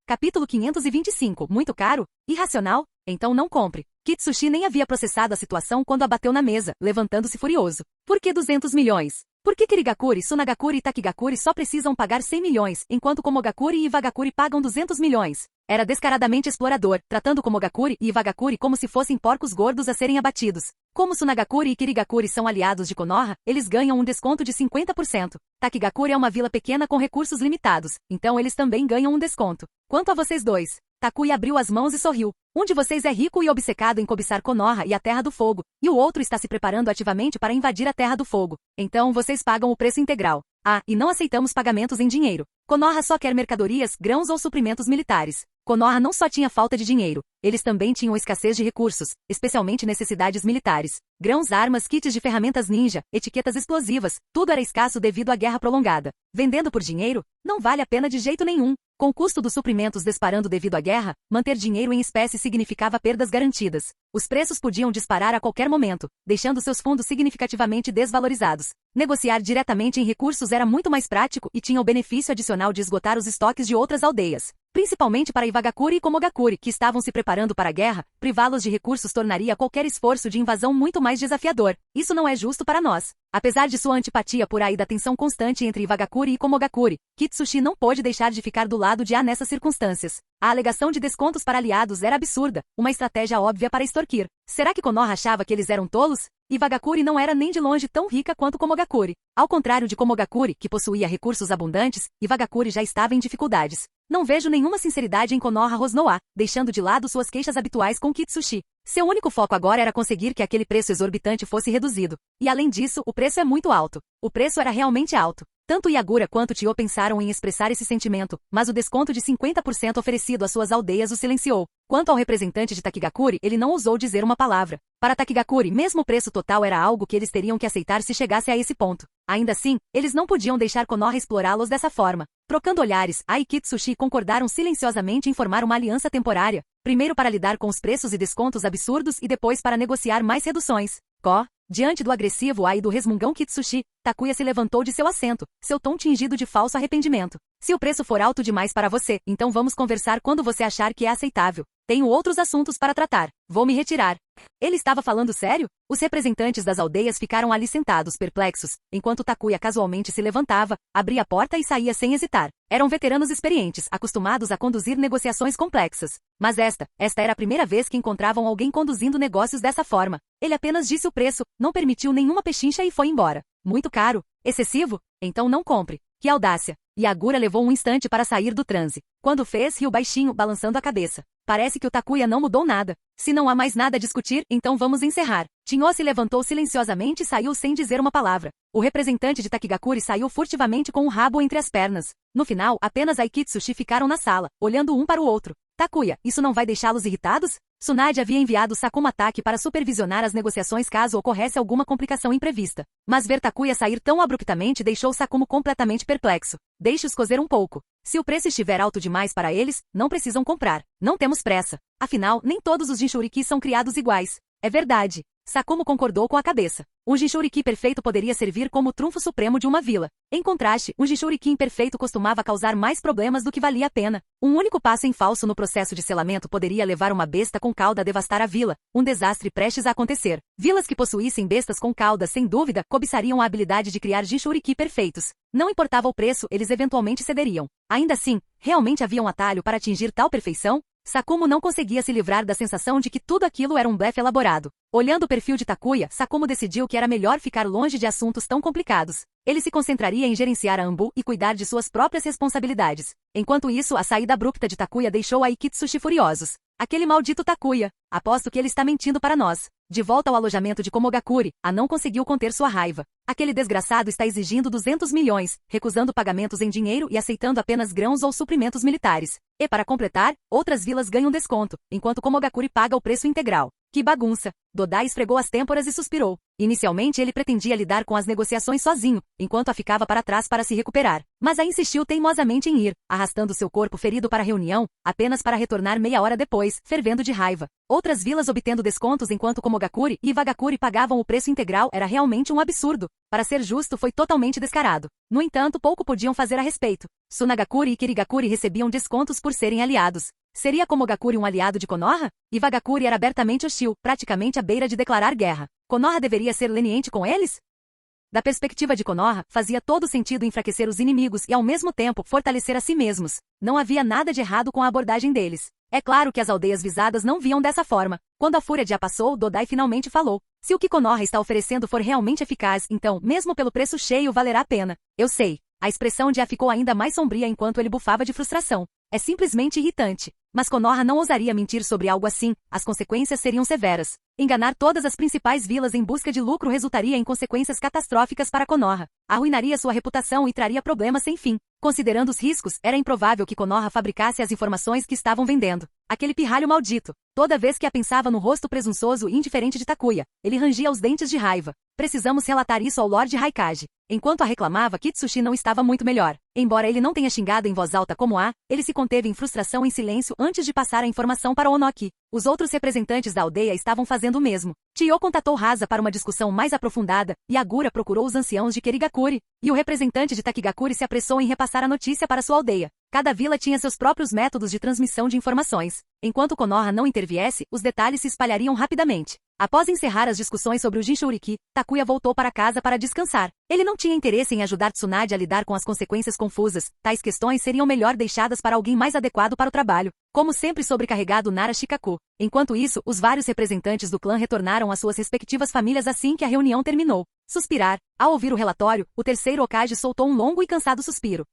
Capítulo 525. Muito caro? Irracional? Então não compre. Kitsushi nem havia processado a situação quando a bateu na mesa, levantando-se furioso. Por que 200 milhões? Por que Kirigakuri, Tsunagakuri e Takigakuri só precisam pagar 100 milhões, enquanto Komogakuri e Iwagakuri pagam 200 milhões? Era descaradamente explorador, tratando Komogakuri e Iwagakuri como se fossem porcos gordos a serem abatidos. Como Tsunagakuri e Kirigakuri são aliados de Konoha, eles ganham um desconto de 50%. Takigakuri é uma vila pequena com recursos limitados, então eles também ganham um desconto. Quanto a vocês dois? Takuya abriu as mãos e sorriu. Um de vocês é rico e obcecado em cobiçar Konoha e a Terra do Fogo, e o outro está se preparando ativamente para invadir a Terra do Fogo. Então vocês pagam o preço integral. Ah, e não aceitamos pagamentos em dinheiro. Konoha só quer mercadorias, grãos ou suprimentos militares. Konoha não só tinha falta de dinheiro, eles também tinham escassez de recursos, especialmente necessidades militares. Grãos, armas, kits de ferramentas ninja, etiquetas explosivas, tudo era escasso devido à guerra prolongada. Vendendo por dinheiro? Não vale a pena de jeito nenhum. Com o custo dos suprimentos disparando devido à guerra, manter dinheiro em espécie significava perdas garantidas. Os preços podiam disparar a qualquer momento, deixando seus fundos significativamente desvalorizados. Negociar diretamente em recursos era muito mais prático e tinha o benefício adicional de esgotar os estoques de outras aldeias. Principalmente para Iwagakuri e Komogakuri, que estavam se preparando para a guerra, privá-los de recursos tornaria qualquer esforço de invasão muito mais desafiador. Isso não é justo para nós. Apesar de sua antipatia por aí da tensão constante entre Iwagakuri e Komogakuri, Kitsushi não pôde deixar de ficar do lado de A nessas circunstâncias. A alegação de descontos para aliados era absurda, uma estratégia óbvia para extorquir. Será que Konoha achava que eles eram tolos? Iwagakuri não era nem de longe tão rica quanto Komogakuri. Ao contrário de Komogakuri, que possuía recursos abundantes, Iwagakuri já estava em dificuldades. Não vejo nenhuma sinceridade em Konoha Rosnoa, deixando de lado suas queixas habituais com Kitsushi. Seu único foco agora era conseguir que aquele preço exorbitante fosse reduzido. E além disso, o preço é muito alto. O preço era realmente alto. Tanto Yagura quanto Tio pensaram em expressar esse sentimento, mas o desconto de 50% oferecido às suas aldeias o silenciou. Quanto ao representante de Takigakuri, ele não ousou dizer uma palavra. Para Takigakuri, mesmo o preço total era algo que eles teriam que aceitar se chegasse a esse ponto. Ainda assim, eles não podiam deixar Konoha explorá-los dessa forma. Trocando olhares, Ai e Kitsushi concordaram silenciosamente em formar uma aliança temporária, primeiro para lidar com os preços e descontos absurdos e depois para negociar mais reduções. Diante do agressivo Ai e do resmungão Kitsushi, Takuya se levantou de seu assento, seu tom tingido de falso arrependimento. Se o preço for alto demais para você, então vamos conversar quando você achar que é aceitável. Tenho outros assuntos para tratar. Vou me retirar. Ele estava falando sério? Os representantes das aldeias ficaram ali sentados, perplexos, enquanto Takuya casualmente se levantava, abria a porta e saía sem hesitar. Eram veteranos experientes, acostumados a conduzir negociações complexas. Mas esta era a primeira vez que encontravam alguém conduzindo negócios dessa forma. Ele apenas disse o preço, não permitiu nenhuma pechincha e foi embora. Muito caro? Excessivo? Então não compre. Que audácia! Yagura levou um instante para sair do transe. Quando fez, riu baixinho, balançando a cabeça. Parece que o Takuya não mudou nada. Se não há mais nada a discutir, então vamos encerrar. Tinho se levantou silenciosamente e saiu sem dizer uma palavra. O representante de Takigakuri saiu furtivamente com o rabo entre as pernas. No final, apenas Ai e Kitsushi ficaram na sala, olhando um para o outro. Takuya, isso não vai deixá-los irritados? Tsunade havia enviado Sakuma Taki para supervisionar as negociações caso ocorresse alguma complicação imprevista. Mas ver Takuya sair tão abruptamente deixou Sakumo completamente perplexo. Deixe-os cozer um pouco. Se o preço estiver alto demais para eles, não precisam comprar. Não temos pressa. Afinal, nem todos os Jinchuriki são criados iguais. É verdade. Sakumo concordou com a cabeça. Um Jinchuriki perfeito poderia servir como o trunfo supremo de uma vila. Em contraste, um Jinchuriki imperfeito costumava causar mais problemas do que valia a pena. Um único passo em falso no processo de selamento poderia levar uma besta com cauda a devastar a vila, um desastre prestes a acontecer. Vilas que possuíssem bestas com cauda, sem dúvida, cobiçariam a habilidade de criar Jinchuriki perfeitos. Não importava o preço, eles eventualmente cederiam. Ainda assim, realmente havia um atalho para atingir tal perfeição? Sakumo não conseguia se livrar da sensação de que tudo aquilo era um blefe elaborado. Olhando o perfil de Takuya, Sakumo decidiu que era melhor ficar longe de assuntos tão complicados. Ele se concentraria em gerenciar a Anbu e cuidar de suas próprias responsabilidades. Enquanto isso, a saída abrupta de Takuya deixou Ai e Kitsushi furiosos. Aquele maldito Takuya. Aposto que ele está mentindo para nós. De volta ao alojamento de Komogakure, a não conseguiu conter sua raiva. Aquele desgraçado está exigindo 200 milhões, recusando pagamentos em dinheiro e aceitando apenas grãos ou suprimentos militares. E para completar, outras vilas ganham desconto, enquanto Komogakure paga o preço integral. Que bagunça! Dodai esfregou as têmporas e suspirou. Inicialmente ele pretendia lidar com as negociações sozinho, enquanto a ficava para trás para se recuperar. Mas a insistiu teimosamente em ir, arrastando seu corpo ferido para a reunião, apenas para retornar meia hora depois, fervendo de raiva. Outras vilas obtendo descontos enquanto Komogakure e Iwagakure pagavam o preço integral era realmente um absurdo. Para ser justo, foi totalmente descarado. No entanto, pouco podiam fazer a respeito. Tsunagakure e Kirigakure recebiam descontos por serem aliados. Seria Komogakure um aliado de Konoha? Iwagakure era abertamente hostil, praticamente à beira de declarar guerra. Konoha deveria ser leniente com eles? Da perspectiva de Konoha, fazia todo sentido enfraquecer os inimigos e ao mesmo tempo fortalecer a si mesmos. Não havia nada de errado com a abordagem deles. É claro que as aldeias visadas não viam dessa forma. Quando a fúria já passou, Dodai finalmente falou. Se o que Konoha está oferecendo for realmente eficaz, então, mesmo pelo preço cheio, valerá a pena. Eu sei. A expressão de A ficou ainda mais sombria enquanto ele bufava de frustração. É simplesmente irritante. Mas Konoha não ousaria mentir sobre algo assim, as consequências seriam severas. Enganar todas as principais vilas em busca de lucro resultaria em consequências catastróficas para Konoha. Arruinaria sua reputação e traria problemas sem fim. Considerando os riscos, era improvável que Konoha fabricasse as informações que estavam vendendo. Aquele pirralho maldito. Toda vez que a pensava no rosto presunçoso e indiferente de Takuya, ele rangia os dentes de raiva. Precisamos relatar isso ao Lord Raikage. Enquanto a reclamava, Kitsushi não estava muito melhor. Embora ele não tenha xingado em voz alta como A, ele se conteve em frustração em silêncio antes de passar a informação para Onoki. Os outros representantes da aldeia estavam fazendo o mesmo. Chiyo contatou Rasa para uma discussão mais aprofundada, e Agura procurou os anciãos de Kirigakure, e o representante de Takigakure se apressou em repassar a notícia para sua aldeia. Cada vila tinha seus próprios métodos de transmissão de informações. Enquanto Konoha não interviesse, os detalhes se espalhariam rapidamente. Após encerrar as discussões sobre o Jinchuriki, Takuya voltou para casa para descansar. Ele não tinha interesse em ajudar Tsunade a lidar com as consequências confusas. Tais questões seriam melhor deixadas para alguém mais adequado para o trabalho. Como sempre sobrecarregado Nara Shikaku. Enquanto isso, os vários representantes do clã retornaram às suas respectivas famílias assim que a reunião terminou. Suspirar. Ao ouvir o relatório, o terceiro Hokage soltou um longo e cansado suspiro.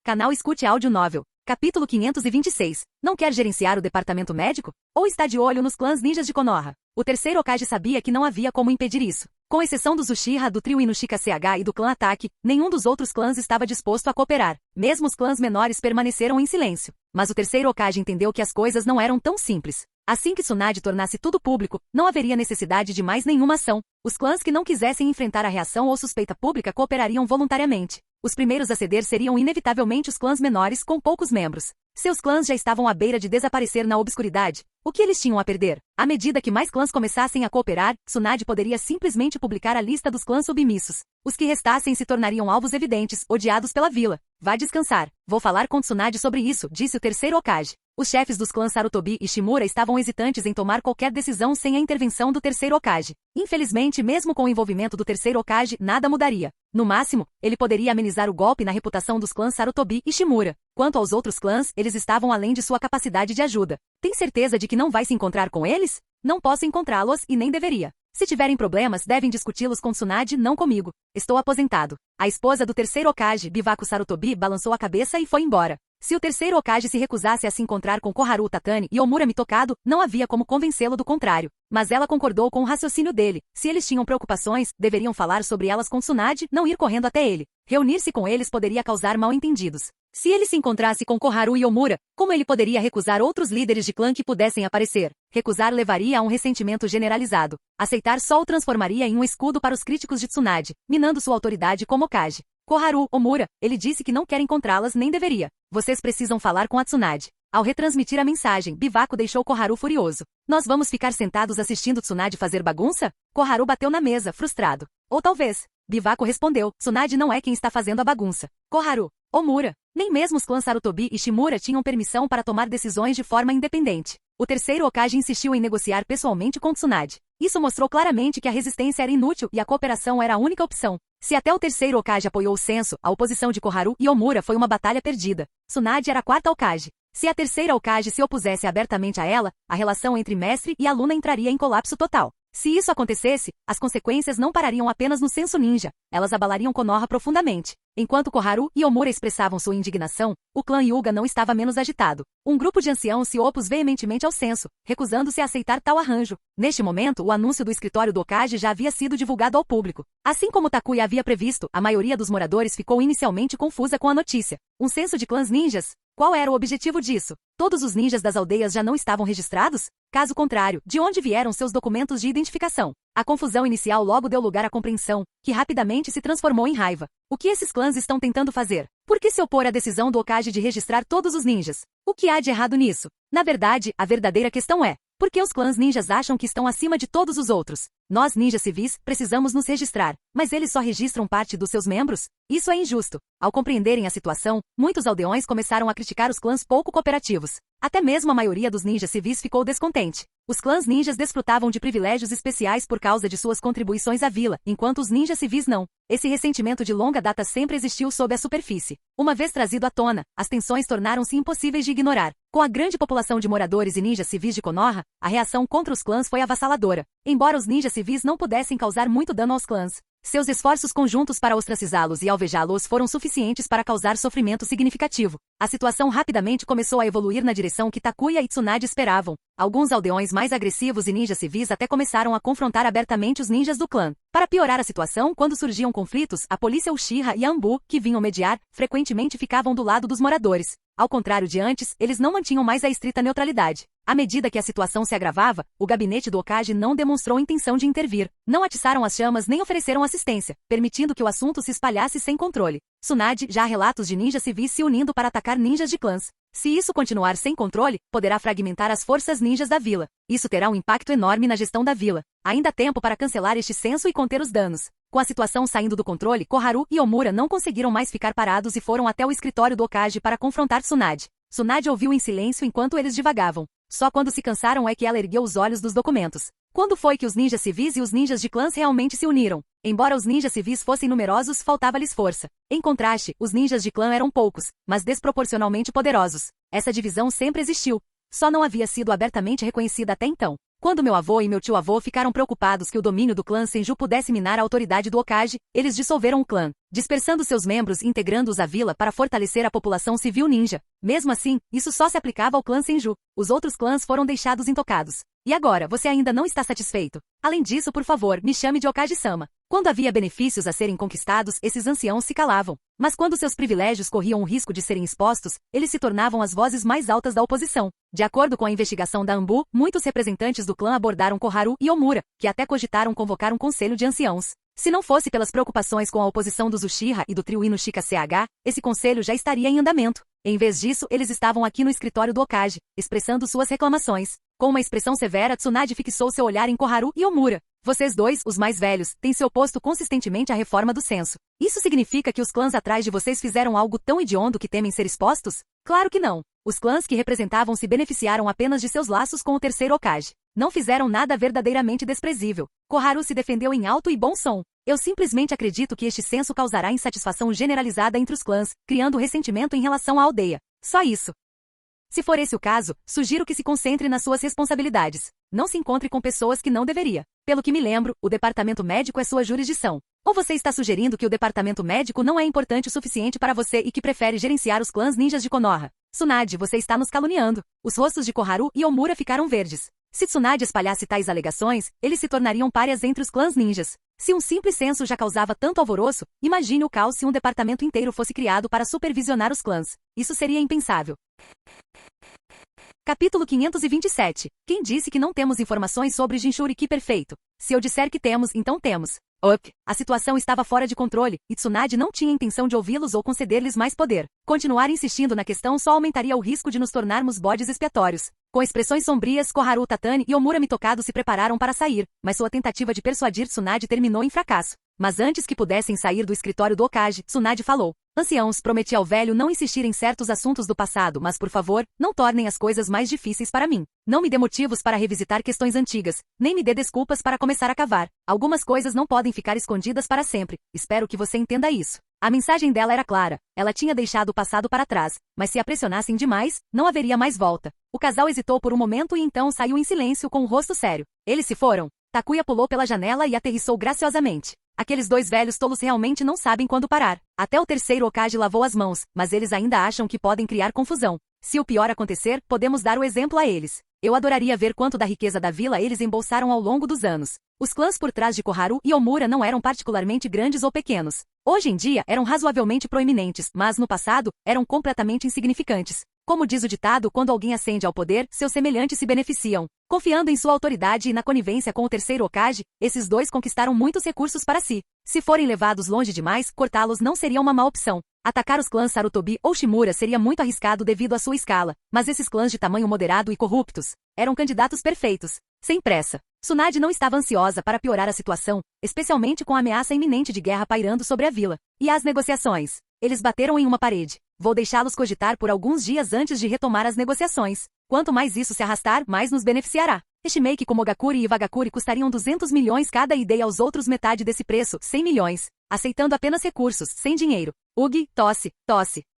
Canal Escute Áudio Novel. Capítulo 526. Não quer gerenciar o departamento médico? Ou está de olho nos clãs ninjas de Konoha? O terceiro Hokage sabia que não havia como impedir isso. Com exceção dos Uchiha, do trio Inushika CH e do clã Ataque, nenhum dos outros clãs estava disposto a cooperar. Mesmo os clãs menores permaneceram em silêncio. Mas o terceiro Hokage entendeu que as coisas não eram tão simples. Assim que Tsunade tornasse tudo público, não haveria necessidade de mais nenhuma ação. Os clãs que não quisessem enfrentar a reação ou suspeita pública cooperariam voluntariamente. Os primeiros a ceder seriam inevitavelmente os clãs menores com poucos membros. Seus clãs já estavam à beira de desaparecer na obscuridade. O que eles tinham a perder? À medida que mais clãs começassem a cooperar, Tsunade poderia simplesmente publicar a lista dos clãs submissos. Os que restassem se tornariam alvos evidentes, odiados pela vila. Vá descansar. Vou falar com Tsunade sobre isso, disse o terceiro Hokage. Os chefes dos clãs Sarutobi e Shimura estavam hesitantes em tomar qualquer decisão sem a intervenção do terceiro Hokage. Infelizmente, mesmo com o envolvimento do terceiro Hokage, nada mudaria. No máximo, ele poderia amenizar o golpe na reputação dos clãs Sarutobi e Shimura. Quanto aos outros clãs, eles estavam além de sua capacidade de ajuda. Tem certeza de que não vai se encontrar com eles? Não posso encontrá-los e nem deveria. Se tiverem problemas, devem discuti-los com Tsunade, não comigo. Estou aposentado. A esposa do terceiro Hokage, Bivaku Sarutobi, balançou a cabeça e foi embora. Se o terceiro Hokage se recusasse a se encontrar com Koharu Tatani e Omura Mitokado, não havia como convencê-lo do contrário. Mas ela concordou com o raciocínio dele. Se eles tinham preocupações, deveriam falar sobre elas com Tsunade, não ir correndo até ele. Reunir-se com eles poderia causar mal-entendidos. Se ele se encontrasse com Koharu e Omura, como ele poderia recusar outros líderes de clã que pudessem aparecer? Recusar levaria a um ressentimento generalizado. Aceitar só o transformaria em um escudo para os críticos de Tsunade, minando sua autoridade como Hokage. Koharu, Omura, ele disse que não quer encontrá-las nem deveria. Vocês precisam falar com a Tsunade. Ao retransmitir a mensagem, Bivaku deixou Koharu furioso. Nós vamos ficar sentados assistindo Tsunade fazer bagunça? Koharu bateu na mesa, frustrado. Ou talvez. Bivaku respondeu, Tsunade não é quem está fazendo a bagunça. Koharu, Omura, nem mesmo os clãs Sarutobi e Shimura tinham permissão para tomar decisões de forma independente. O terceiro Hokage insistiu em negociar pessoalmente com Tsunade. Isso mostrou claramente que a resistência era inútil e a cooperação era a única opção. Se até o terceiro Hokage apoiou o censo, a oposição de Koharu e Omura foi uma batalha perdida. Tsunade era a quarta Hokage. Se a terceira Hokage se opusesse abertamente a ela, a relação entre mestre e aluna entraria em colapso total. Se isso acontecesse, as consequências não parariam apenas no senso ninja, elas abalariam Konoha profundamente. Enquanto Koharu e Omura expressavam sua indignação, o clã Hyuga não estava menos agitado. Um grupo de anciãos se opôs veementemente ao censo, recusando-se a aceitar tal arranjo. Neste momento, o anúncio do escritório do Hokage já havia sido divulgado ao público. Assim como Takuya havia previsto, a maioria dos moradores ficou inicialmente confusa com a notícia. Um censo de clãs ninjas? Qual era o objetivo disso? Todos os ninjas das aldeias já não estavam registrados? Caso contrário, de onde vieram seus documentos de identificação? A confusão inicial logo deu lugar à compreensão, que rapidamente se transformou em raiva. O que esses clãs estão tentando fazer? Por que se opor à decisão do Hokage de registrar todos os ninjas? O que há de errado nisso? Na verdade, a verdadeira questão é: por que os clãs ninjas acham que estão acima de todos os outros? Nós, ninjas civis, precisamos nos registrar, mas eles só registram parte dos seus membros? Isso é injusto. Ao compreenderem a situação, muitos aldeões começaram a criticar os clãs pouco cooperativos. Até mesmo a maioria dos ninjas civis ficou descontente. Os clãs ninjas desfrutavam de privilégios especiais por causa de suas contribuições à vila, enquanto os ninjas civis não. Esse ressentimento de longa data sempre existiu sob a superfície. Uma vez trazido à tona, as tensões tornaram-se impossíveis de ignorar. Com a grande população de moradores e ninjas civis de Konoha, a reação contra os clãs foi avassaladora. Embora os ninjas civis não pudessem causar muito dano aos clãs, seus esforços conjuntos para ostracizá-los e alvejá-los foram suficientes para causar sofrimento significativo. A situação rapidamente começou a evoluir na direção que Takuya e Tsunade esperavam. Alguns aldeões mais agressivos e ninjas civis até começaram a confrontar abertamente os ninjas do clã. Para piorar a situação, quando surgiam conflitos, a polícia Uchiha e a Anbu, que vinham mediar, frequentemente ficavam do lado dos moradores. Ao contrário de antes, eles não mantinham mais a estrita neutralidade. À medida que a situação se agravava, o gabinete do Hokage não demonstrou intenção de intervir. Não atiçaram as chamas nem ofereceram assistência, permitindo que o assunto se espalhasse sem controle. Tsunade, já há relatos de ninjas civis se unindo para atacar ninjas de clãs. Se isso continuar sem controle, poderá fragmentar as forças ninjas da vila. Isso terá um impacto enorme na gestão da vila. Ainda há tempo para cancelar este censo e conter os danos. Com a situação saindo do controle, Koharu e Omura não conseguiram mais ficar parados e foram até o escritório do Hokage para confrontar Tsunade. Tsunade ouviu em silêncio enquanto eles divagavam. Só quando se cansaram é que ela ergueu os olhos dos documentos. Quando foi que os ninjas civis e os ninjas de clãs realmente se uniram? Embora os ninjas civis fossem numerosos, faltava-lhes força. Em contraste, os ninjas de clã eram poucos, mas desproporcionalmente poderosos. Essa divisão sempre existiu. Só não havia sido abertamente reconhecida até então. Quando meu avô e meu tio-avô ficaram preocupados que o domínio do clã Senju pudesse minar a autoridade do Hokage, eles dissolveram o clã, dispersando seus membros e integrando-os à vila para fortalecer a população civil ninja. Mesmo assim, isso só se aplicava ao clã Senju. Os outros clãs foram deixados intocados. E agora, você ainda não está satisfeito? Além disso, por favor, me chame de Hokage-sama. Quando havia benefícios a serem conquistados, esses anciãos se calavam. Mas quando seus privilégios corriam o risco de serem expostos, eles se tornavam as vozes mais altas da oposição. De acordo com a investigação da Anbu, muitos representantes do clã abordaram Koharu e Omura, que até cogitaram convocar um conselho de anciãos. Se não fosse pelas preocupações com a oposição dos Uchiha e do trio Inushika CH, esse conselho já estaria em andamento. Em vez disso, eles estavam aqui no escritório do Hokage, expressando suas reclamações. Com uma expressão severa, Tsunade fixou seu olhar em Koharu e Omura. Vocês dois, os mais velhos, têm se oposto consistentemente à reforma do censo. Isso significa que os clãs atrás de vocês fizeram algo tão hediondo que temem ser expostos? Claro que não. Os clãs que representavam se beneficiaram apenas de seus laços com o terceiro Hokage. Não fizeram nada verdadeiramente desprezível. Koharu se defendeu em alto e bom som. Eu simplesmente acredito que este censo causará insatisfação generalizada entre os clãs, criando ressentimento em relação à aldeia. Só isso. Se for esse o caso, sugiro que se concentre nas suas responsabilidades. Não se encontre com pessoas que não deveria. Pelo que me lembro, o departamento médico é sua jurisdição. Ou você está sugerindo que o departamento médico não é importante o suficiente para você e que prefere gerenciar os clãs ninjas de Konoha? Tsunade, você está nos caluniando. Os rostos de Koharu e Omura ficaram verdes. Se Tsunade espalhasse tais alegações, eles se tornariam párias entre os clãs ninjas. Se um simples censo já causava tanto alvoroço, imagine o caos se um departamento inteiro fosse criado para supervisionar os clãs. Isso seria impensável. Capítulo 527. Quem disse que não temos informações sobre Jinchuriki perfeito? Se eu disser que temos, então temos. A situação estava fora de controle, e Tsunade não tinha intenção de ouvi-los ou conceder-lhes mais poder. Continuar insistindo na questão só aumentaria o risco de nos tornarmos bodes expiatórios. Com expressões sombrias, Koharu Tatani e Omura Mitokado se prepararam para sair, mas sua tentativa de persuadir Tsunade terminou em fracasso. Mas antes que pudessem sair do escritório do Hokage, Tsunade falou. Anciãos, prometi ao velho não insistir em certos assuntos do passado, mas por favor, não tornem as coisas mais difíceis para mim. Não me dê motivos para revisitar questões antigas, nem me dê desculpas para começar a cavar. Algumas coisas não podem ficar escondidas para sempre. Espero que você entenda isso. A mensagem dela era clara. Ela tinha deixado o passado para trás, mas se a pressionassem demais, não haveria mais volta. O casal hesitou por um momento e então saiu em silêncio com o rosto sério. Eles se foram? Takuya pulou pela janela e aterrissou graciosamente. Aqueles dois velhos tolos realmente não sabem quando parar. Até o terceiro Hokage lavou as mãos, mas eles ainda acham que podem criar confusão. Se o pior acontecer, podemos dar o exemplo a eles. Eu adoraria ver quanto da riqueza da vila eles embolsaram ao longo dos anos. Os clãs por trás de Koharu e Omura não eram particularmente grandes ou pequenos. Hoje em dia eram razoavelmente proeminentes, mas no passado eram completamente insignificantes. Como diz o ditado, quando alguém ascende ao poder, seus semelhantes se beneficiam. Confiando em sua autoridade e na conivência com o terceiro Hokage, esses dois conquistaram muitos recursos para si. Se forem levados longe demais, cortá-los não seria uma má opção. Atacar os clãs Sarutobi ou Shimura seria muito arriscado devido à sua escala, mas esses clãs de tamanho moderado e corruptos eram candidatos perfeitos. Sem pressa. Tsunade não estava ansiosa para piorar a situação, especialmente com a ameaça iminente de guerra pairando sobre a vila. E as negociações? Eles bateram em uma parede. Vou deixá-los cogitar por alguns dias antes de retomar as negociações. Quanto mais isso se arrastar, mais nos beneficiará. Estimei que Komogakuri e Wagakuri custariam 200 milhões cada e dei aos outros metade desse preço, 100 milhões. Aceitando apenas recursos, sem dinheiro. Ugi, tosse.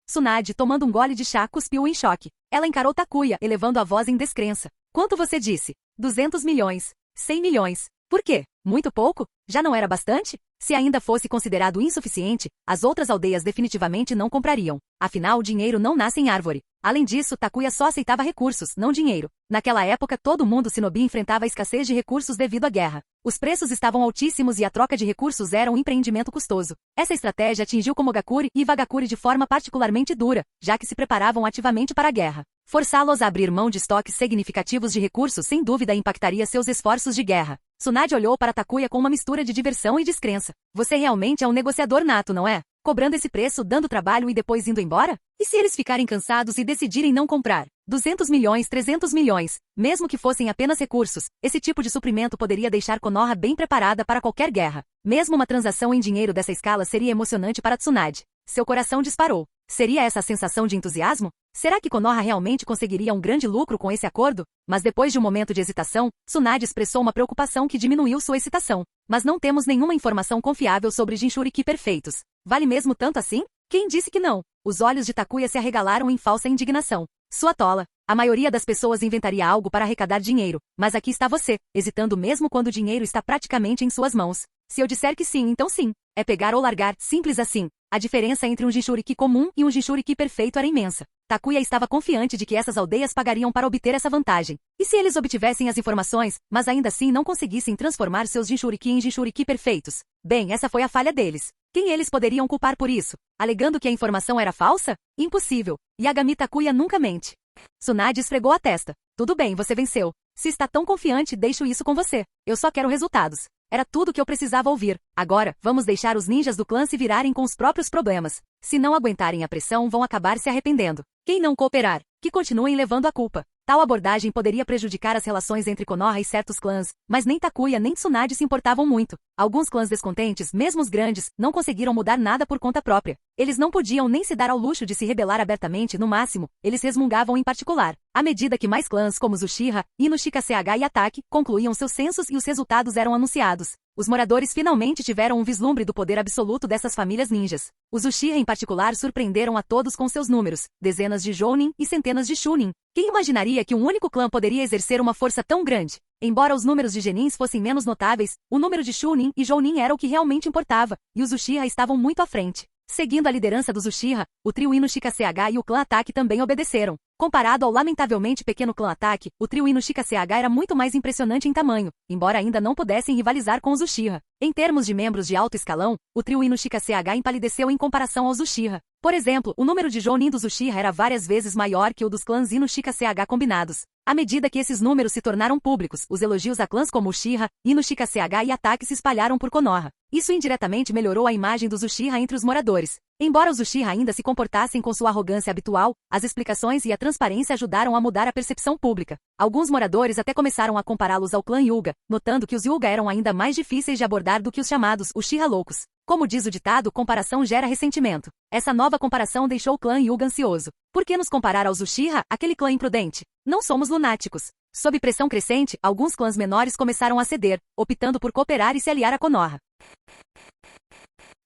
Tsunade, tomando um gole de chá, cuspiu em choque. Ela encarou Takuya, elevando a voz em descrença. Quanto você disse? 200 milhões. 100 milhões. Por quê? Muito pouco? Já não era bastante? Se ainda fosse considerado insuficiente, as outras aldeias definitivamente não comprariam. Afinal, dinheiro não nasce em árvore. Além disso, Takuya só aceitava recursos, não dinheiro. Naquela época, todo mundo Shinobi enfrentava a escassez de recursos devido à guerra. Os preços estavam altíssimos e a troca de recursos era um empreendimento custoso. Essa estratégia atingiu Komogakuri e Wagakuri de forma particularmente dura, já que se preparavam ativamente para a guerra. Forçá-los a abrir mão de estoques significativos de recursos sem dúvida impactaria seus esforços de guerra. Tsunade olhou para Takuya com uma mistura de diversão e descrença. Você realmente é um negociador nato, não é? Cobrando esse preço, dando trabalho e depois indo embora? E se eles ficarem cansados e decidirem não comprar? 200 milhões, 300 milhões. Mesmo que fossem apenas recursos, esse tipo de suprimento poderia deixar Konoha bem preparada para qualquer guerra. Mesmo uma transação em dinheiro dessa escala seria emocionante para Tsunade. Seu coração disparou. Seria essa a sensação de entusiasmo? Será que Konoha realmente conseguiria um grande lucro com esse acordo? Mas depois de um momento de hesitação, Tsunade expressou uma preocupação que diminuiu sua excitação. Mas não temos nenhuma informação confiável sobre Jinchuriki perfeitos. Vale mesmo tanto assim? Quem disse que não? Os olhos de Takuya se arregalaram em falsa indignação. Sua tola. A maioria das pessoas inventaria algo para arrecadar dinheiro, mas aqui está você, hesitando mesmo quando o dinheiro está praticamente em suas mãos. Se eu disser que sim, então sim. É pegar ou largar, simples assim. A diferença entre um Jinchuriki comum e um Jinchuriki perfeito era imensa. Takuya estava confiante de que essas aldeias pagariam para obter essa vantagem. E se eles obtivessem as informações, mas ainda assim não conseguissem transformar seus Jinchuriki em Jinchuriki perfeitos? Bem, essa foi a falha deles. Quem eles poderiam culpar por isso? Alegando que a informação era falsa? Impossível. Yagami Takuya nunca mente. Tsunade esfregou a testa. Tudo bem, você venceu. Se está tão confiante, deixo isso com você. Eu só quero resultados. Era tudo que eu precisava ouvir. Agora, vamos deixar os ninjas do clã se virarem com os próprios problemas. Se não aguentarem a pressão, vão acabar se arrependendo. Quem não cooperar, que continuem levando a culpa. Tal abordagem poderia prejudicar as relações entre Konoha e certos clãs, mas nem Takuya nem Tsunade se importavam muito. Alguns clãs descontentes, mesmo os grandes, não conseguiram mudar nada por conta própria. Eles não podiam nem se dar ao luxo de se rebelar abertamente, no máximo, eles resmungavam em particular. À medida que mais clãs como os Uchiha, Inoshika CH e Ataque concluíam seus censos e os resultados eram anunciados, os moradores finalmente tiveram um vislumbre do poder absoluto dessas famílias ninjas. Os Uchiha em particular surpreenderam a todos com seus números, dezenas de Jounin e centenas de Chunin. Quem imaginaria que um único clã poderia exercer uma força tão grande? Embora os números de Genins fossem menos notáveis, o número de Chunin e Jounin era o que realmente importava, e os Uchiha estavam muito à frente. Seguindo a liderança dos Uchiha, o trio Inoshika CH e o clã Ataque também obedeceram. Comparado ao lamentavelmente pequeno clã Ataque, o trio Inoshika CH era muito mais impressionante em tamanho, embora ainda não pudessem rivalizar com os Uchiha. Em termos de membros de alto escalão, o trio Inoshika CH empalideceu em comparação aos Uchiha. Por exemplo, o número de Jounin dos Uchiha era várias vezes maior que o dos clãs Inoshika CH combinados. À medida que esses números se tornaram públicos, os elogios a clãs como Uchiha, Inoshika CH e Ataque se espalharam por Konoha. Isso indiretamente melhorou a imagem dos Uchiha entre os moradores. Embora os Uchiha ainda se comportassem com sua arrogância habitual, as explicações e a transparência ajudaram a mudar a percepção pública. Alguns moradores até começaram a compará-los ao clã Hyuga, notando que os Hyuga eram ainda mais difíceis de abordar do que os chamados Uchiha loucos. Como diz o ditado, comparação gera ressentimento. Essa nova comparação deixou o clã Hyuga ansioso. Por que nos comparar aos Uchiha, aquele clã imprudente? Não somos lunáticos. Sob pressão crescente, alguns clãs menores começaram a ceder, optando por cooperar e se aliar a Konoha.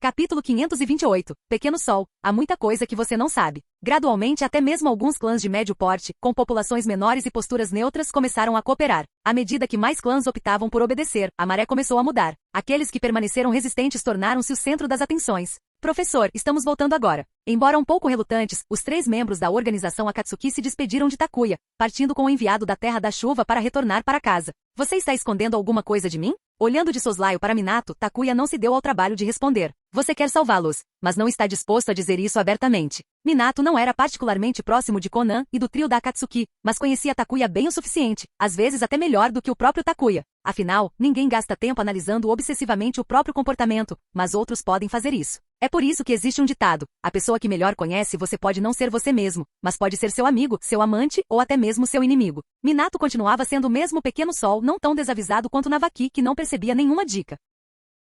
Capítulo 528. Pequeno Sol. Há muita coisa que você não sabe. Gradualmente, até mesmo alguns clãs de médio porte, com populações menores e posturas neutras, começaram a cooperar. À medida que mais clãs optavam por obedecer, a maré começou a mudar. Aqueles que permaneceram resistentes tornaram-se o centro das atenções. Professor, estamos voltando agora. Embora um pouco relutantes, os 3 membros da organização Akatsuki se despediram de Takuya, partindo com o enviado da Terra da Chuva para retornar para casa. Você está escondendo alguma coisa de mim? Olhando de soslaio para Minato, Takuya não se deu ao trabalho de responder. Você quer salvá-los, mas não está disposto a dizer isso abertamente. Minato não era particularmente próximo de Konan e do trio da Akatsuki, mas conhecia Takuya bem o suficiente, às vezes até melhor do que o próprio Takuya. Afinal, ninguém gasta tempo analisando obsessivamente o próprio comportamento, mas outros podem fazer isso. É por isso que existe um ditado: a pessoa que melhor conhece você pode não ser você mesmo, mas pode ser seu amigo, seu amante ou até mesmo seu inimigo. Minato continuava sendo o mesmo pequeno sol não tão desavisado quanto Navaki, que não percebia nenhuma dica.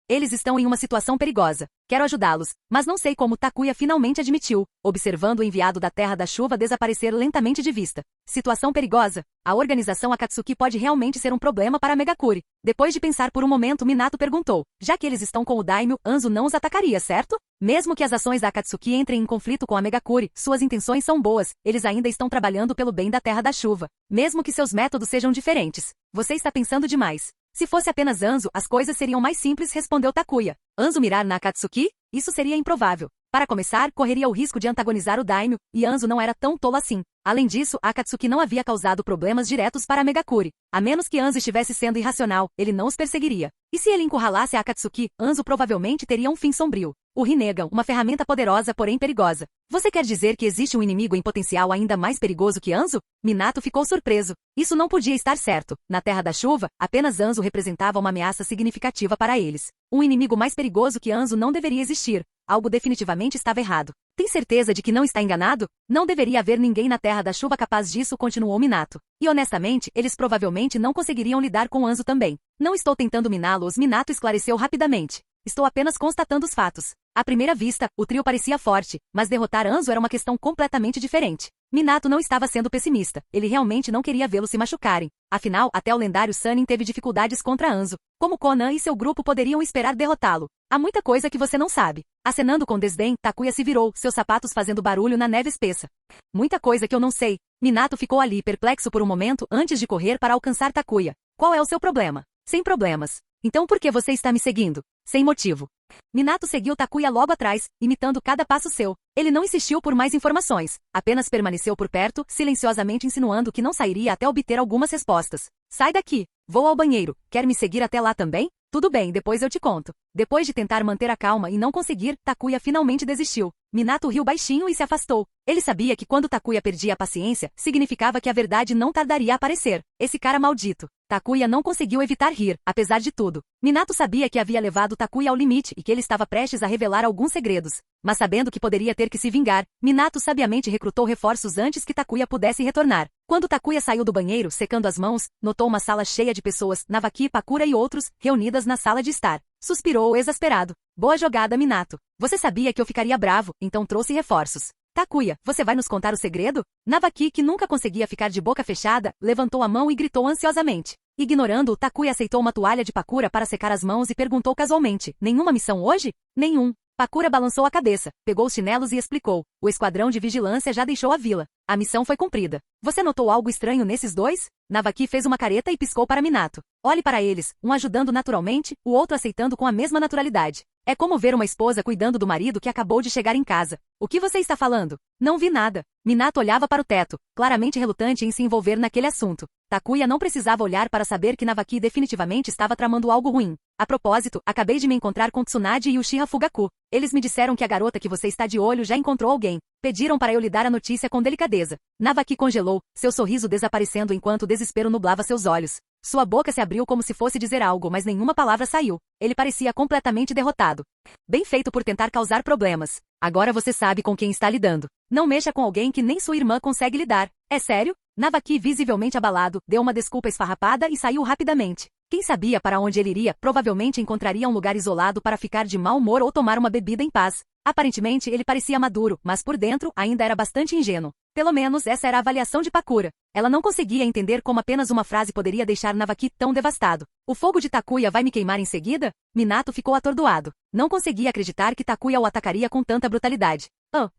Eles estão em uma situação perigosa. Quero ajudá-los, mas não sei como, Takuya finalmente admitiu, observando o enviado da Terra da Chuva desaparecer lentamente de vista. Situação perigosa? A organização Akatsuki pode realmente ser um problema para Megakuri. Depois de pensar por um momento, Minato perguntou: já que eles estão com o Daimyo, Anzo não os atacaria, certo? Mesmo que as ações da Akatsuki entrem em conflito com a Megakuri, suas intenções são boas, eles ainda estão trabalhando pelo bem da Terra da Chuva. Mesmo que seus métodos sejam diferentes. Você está pensando demais. Se fosse apenas Anzo, as coisas seriam mais simples, respondeu Takuya. Anzo mirar na Akatsuki? Isso seria improvável. Para começar, correria o risco de antagonizar o Daimyo, e Anzo não era tão tolo assim. Além disso, a Akatsuki não havia causado problemas diretos para a Megakuri. A menos que Anzo estivesse sendo irracional, ele não os perseguiria. E se ele encurralasse a Akatsuki, Anzo provavelmente teria um fim sombrio. O Rinnegan, uma ferramenta poderosa, porém perigosa. Você quer dizer que existe um inimigo em potencial ainda mais perigoso que Anzo? Minato ficou surpreso. Isso não podia estar certo. Na Terra da Chuva, apenas Anzo representava uma ameaça significativa para eles. Um inimigo mais perigoso que Anzo não deveria existir. Algo definitivamente estava errado. Tem certeza de que não está enganado? Não deveria haver ninguém na Terra da Chuva capaz disso, continuou Minato. E honestamente, eles provavelmente não conseguiriam lidar com Anzo também. Não estou tentando miná-los, Minato esclareceu rapidamente. Estou apenas constatando os fatos. À primeira vista, o trio parecia forte, mas derrotar Anzo era uma questão completamente diferente. Minato não estava sendo pessimista. Ele realmente não queria vê-los se machucarem. Afinal, até o lendário Sannin teve dificuldades contra Anzo. Como Konan e seu grupo poderiam esperar derrotá-lo? Há muita coisa que você não sabe. Acenando com desdém, Takuya se virou, seus sapatos fazendo barulho na neve espessa. Muita coisa que eu não sei. Minato ficou ali perplexo por um momento antes de correr para alcançar Takuya. Qual é o seu problema? Sem problemas. Então por que você está me seguindo? Sem motivo. Minato seguiu Takuya logo atrás, imitando cada passo seu. Ele não insistiu por mais informações, apenas permaneceu por perto, silenciosamente insinuando que não sairia até obter algumas respostas. Sai daqui. Vou ao banheiro. Quer me seguir até lá também? Tudo bem, depois eu te conto. Depois de tentar manter a calma e não conseguir, Takuya finalmente desistiu. Minato riu baixinho e se afastou. Ele sabia que quando Takuya perdia a paciência, significava que a verdade não tardaria a aparecer. Esse cara maldito. Takuya não conseguiu evitar rir, apesar de tudo. Minato sabia que havia levado Takuya ao limite e que ele estava prestes a revelar alguns segredos. Mas sabendo que poderia ter que se vingar, Minato sabiamente recrutou reforços antes que Takuya pudesse retornar. Quando Takuya saiu do banheiro, secando as mãos, notou uma sala cheia de pessoas, Navaki, Pakura e outros, reunidas na sala de estar. Suspirou exasperado. Boa jogada, Minato. Você sabia que eu ficaria bravo, então trouxe reforços. Takuya, você vai nos contar o segredo? Navaki, que nunca conseguia ficar de boca fechada, levantou a mão e gritou ansiosamente. Ignorando-o, Takuya aceitou uma toalha de Pakura para secar as mãos e perguntou casualmente: nenhuma missão hoje? Nenhum. Pakura balançou a cabeça, pegou os chinelos e explicou: o esquadrão de vigilância já deixou a vila. A missão foi cumprida. Você notou algo estranho nesses dois? Navaki fez uma careta e piscou para Minato. Olhe para eles, um ajudando naturalmente, o outro aceitando com a mesma naturalidade. É como ver uma esposa cuidando do marido que acabou de chegar em casa. O que você está falando? Não vi nada. Minato olhava para o teto, claramente relutante em se envolver naquele assunto. Takuya não precisava olhar para saber que Navaki definitivamente estava tramando algo ruim. A propósito, acabei de me encontrar com Tsunade e Uchiha Fugaku. Eles me disseram que a garota que você está de olho já encontrou alguém. Pediram para eu lhe dar a notícia com delicadeza. Navaki congelou, seu sorriso desaparecendo enquanto o desespero nublava seus olhos. Sua boca se abriu como se fosse dizer algo, mas nenhuma palavra saiu. Ele parecia completamente derrotado. Bem feito por tentar causar problemas. Agora você sabe com quem está lidando. Não mexa com alguém que nem sua irmã consegue lidar. É sério? Navaki, visivelmente abalado, deu uma desculpa esfarrapada e saiu rapidamente. Quem sabia para onde ele iria, provavelmente encontraria um lugar isolado para ficar de mau humor ou tomar uma bebida em paz. Aparentemente ele parecia maduro, mas por dentro ainda era bastante ingênuo. Pelo menos essa era a avaliação de Pakura. Ela não conseguia entender como apenas uma frase poderia deixar Navaki tão devastado. O fogo de Takuya vai me queimar em seguida? Minato ficou atordoado. Não conseguia acreditar que Takuya o atacaria com tanta brutalidade.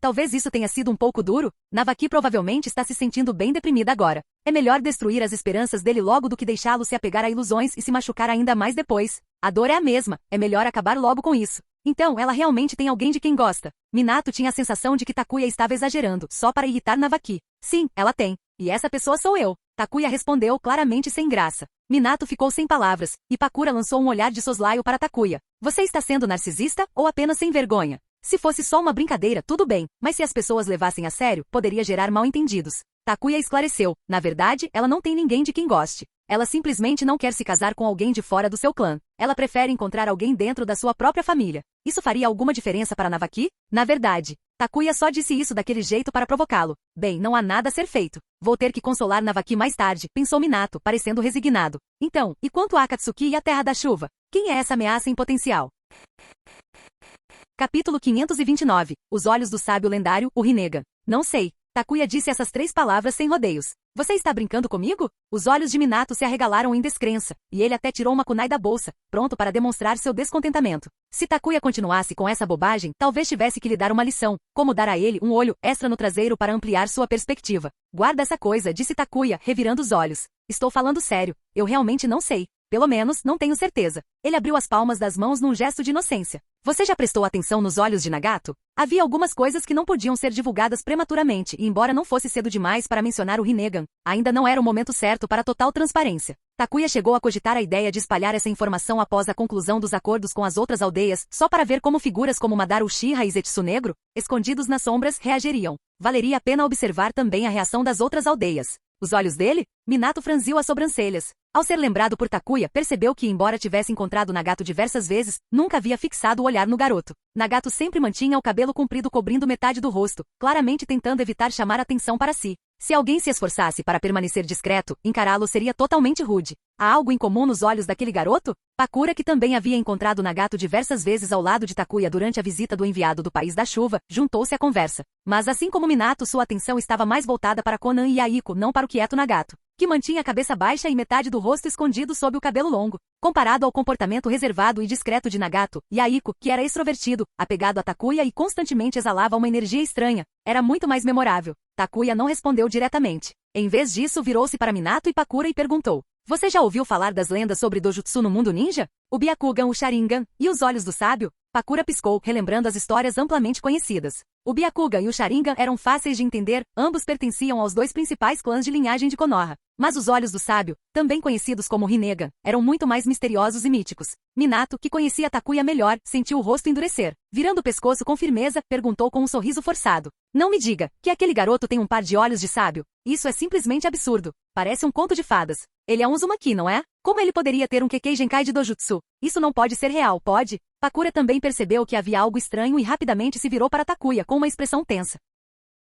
Talvez isso tenha sido um pouco duro. Navaki provavelmente está se sentindo bem deprimida agora. É melhor destruir as esperanças dele logo do que deixá-lo se apegar a ilusões e se machucar ainda mais depois. A dor é a mesma, é melhor acabar logo com isso. Então, ela realmente tem alguém de quem gosta. Minato tinha a sensação de que Takuya estava exagerando, só para irritar Navaki. Sim, ela tem. E essa pessoa sou eu. Takuya respondeu claramente sem graça. Minato ficou sem palavras, e Pakura lançou um olhar de soslaio para Takuya. Você está sendo narcisista ou apenas sem vergonha? Se fosse só uma brincadeira, tudo bem, mas se as pessoas levassem a sério, poderia gerar mal-entendidos. Takuya esclareceu. Na verdade, ela não tem ninguém de quem goste. Ela simplesmente não quer se casar com alguém de fora do seu clã. Ela prefere encontrar alguém dentro da sua própria família. Isso faria alguma diferença para Navaki? Na verdade, Takuya só disse isso daquele jeito para provocá-lo. Bem, não há nada a ser feito. Vou ter que consolar Navaki mais tarde, pensou Minato, parecendo resignado. Então, e quanto a Akatsuki e a Terra da Chuva? Quem é essa ameaça em potencial? Capítulo 529. Os olhos do sábio lendário, o Rinnegan. Não sei. Takuya disse essas 3 palavras sem rodeios. Você está brincando comigo? Os olhos de Minato se arregalaram em descrença, e ele até tirou uma kunai da bolsa, pronto para demonstrar seu descontentamento. Se Takuya continuasse com essa bobagem, talvez tivesse que lhe dar uma lição, como dar a ele um olho extra no traseiro para ampliar sua perspectiva. Guarda essa coisa, disse Takuya, revirando os olhos. Estou falando sério, eu realmente não sei. Pelo menos, não tenho certeza. Ele abriu as palmas das mãos num gesto de inocência. Você já prestou atenção nos olhos de Nagato? Havia algumas coisas que não podiam ser divulgadas prematuramente, e embora não fosse cedo demais para mencionar o Rinnegan, ainda não era o momento certo para total transparência. Takuya chegou a cogitar a ideia de espalhar essa informação após a conclusão dos acordos com as outras aldeias, só para ver como figuras como Madara Uchiha e Zetsu Negro, escondidos nas sombras, reagiriam. Valeria a pena observar também a reação das outras aldeias. Os olhos dele? Minato franziu as sobrancelhas. Ao ser lembrado por Takuya, percebeu que, embora tivesse encontrado Nagato diversas vezes, nunca havia fixado o olhar no garoto. Nagato sempre mantinha o cabelo comprido cobrindo metade do rosto, claramente tentando evitar chamar atenção para si. Se alguém se esforçasse para permanecer discreto, encará-lo seria totalmente rude. Há algo em comum nos olhos daquele garoto? Pakura, que também havia encontrado Nagato diversas vezes ao lado de Takuya durante a visita do enviado do País da Chuva, juntou-se à conversa. Mas assim como Minato, sua atenção estava mais voltada para Konan e Aiko, não para o quieto Nagato, que mantinha a cabeça baixa e metade do rosto escondido sob o cabelo longo. Comparado ao comportamento reservado e discreto de Nagato, Yaiko, que era extrovertido, apegado a Takuya e constantemente exalava uma energia estranha, era muito mais memorável. Takuya não respondeu diretamente. Em vez disso, virou-se para Minato e Pakura e perguntou: Você já ouviu falar das lendas sobre Dojutsu no mundo ninja? O Byakugan, o Sharingan, e os olhos do sábio? Pakura piscou, relembrando as histórias amplamente conhecidas. O Byakugan e o Sharingan eram fáceis de entender, ambos pertenciam aos 2 principais clãs de linhagem de Konoha. Mas os olhos do sábio, também conhecidos como Rinnegan, eram muito mais misteriosos e míticos. Minato, que conhecia Takuya melhor, sentiu o rosto endurecer. Virando o pescoço com firmeza, perguntou com um sorriso forçado: Não me diga que aquele garoto tem um par de olhos de sábio. Isso é simplesmente absurdo. Parece um conto de fadas. Ele é um Uzumaki, não é? Como ele poderia ter um Kekkei Genkai de Dojutsu? Isso não pode ser real, pode? Pakura também percebeu que havia algo estranho e rapidamente se virou para Takuya com uma expressão tensa.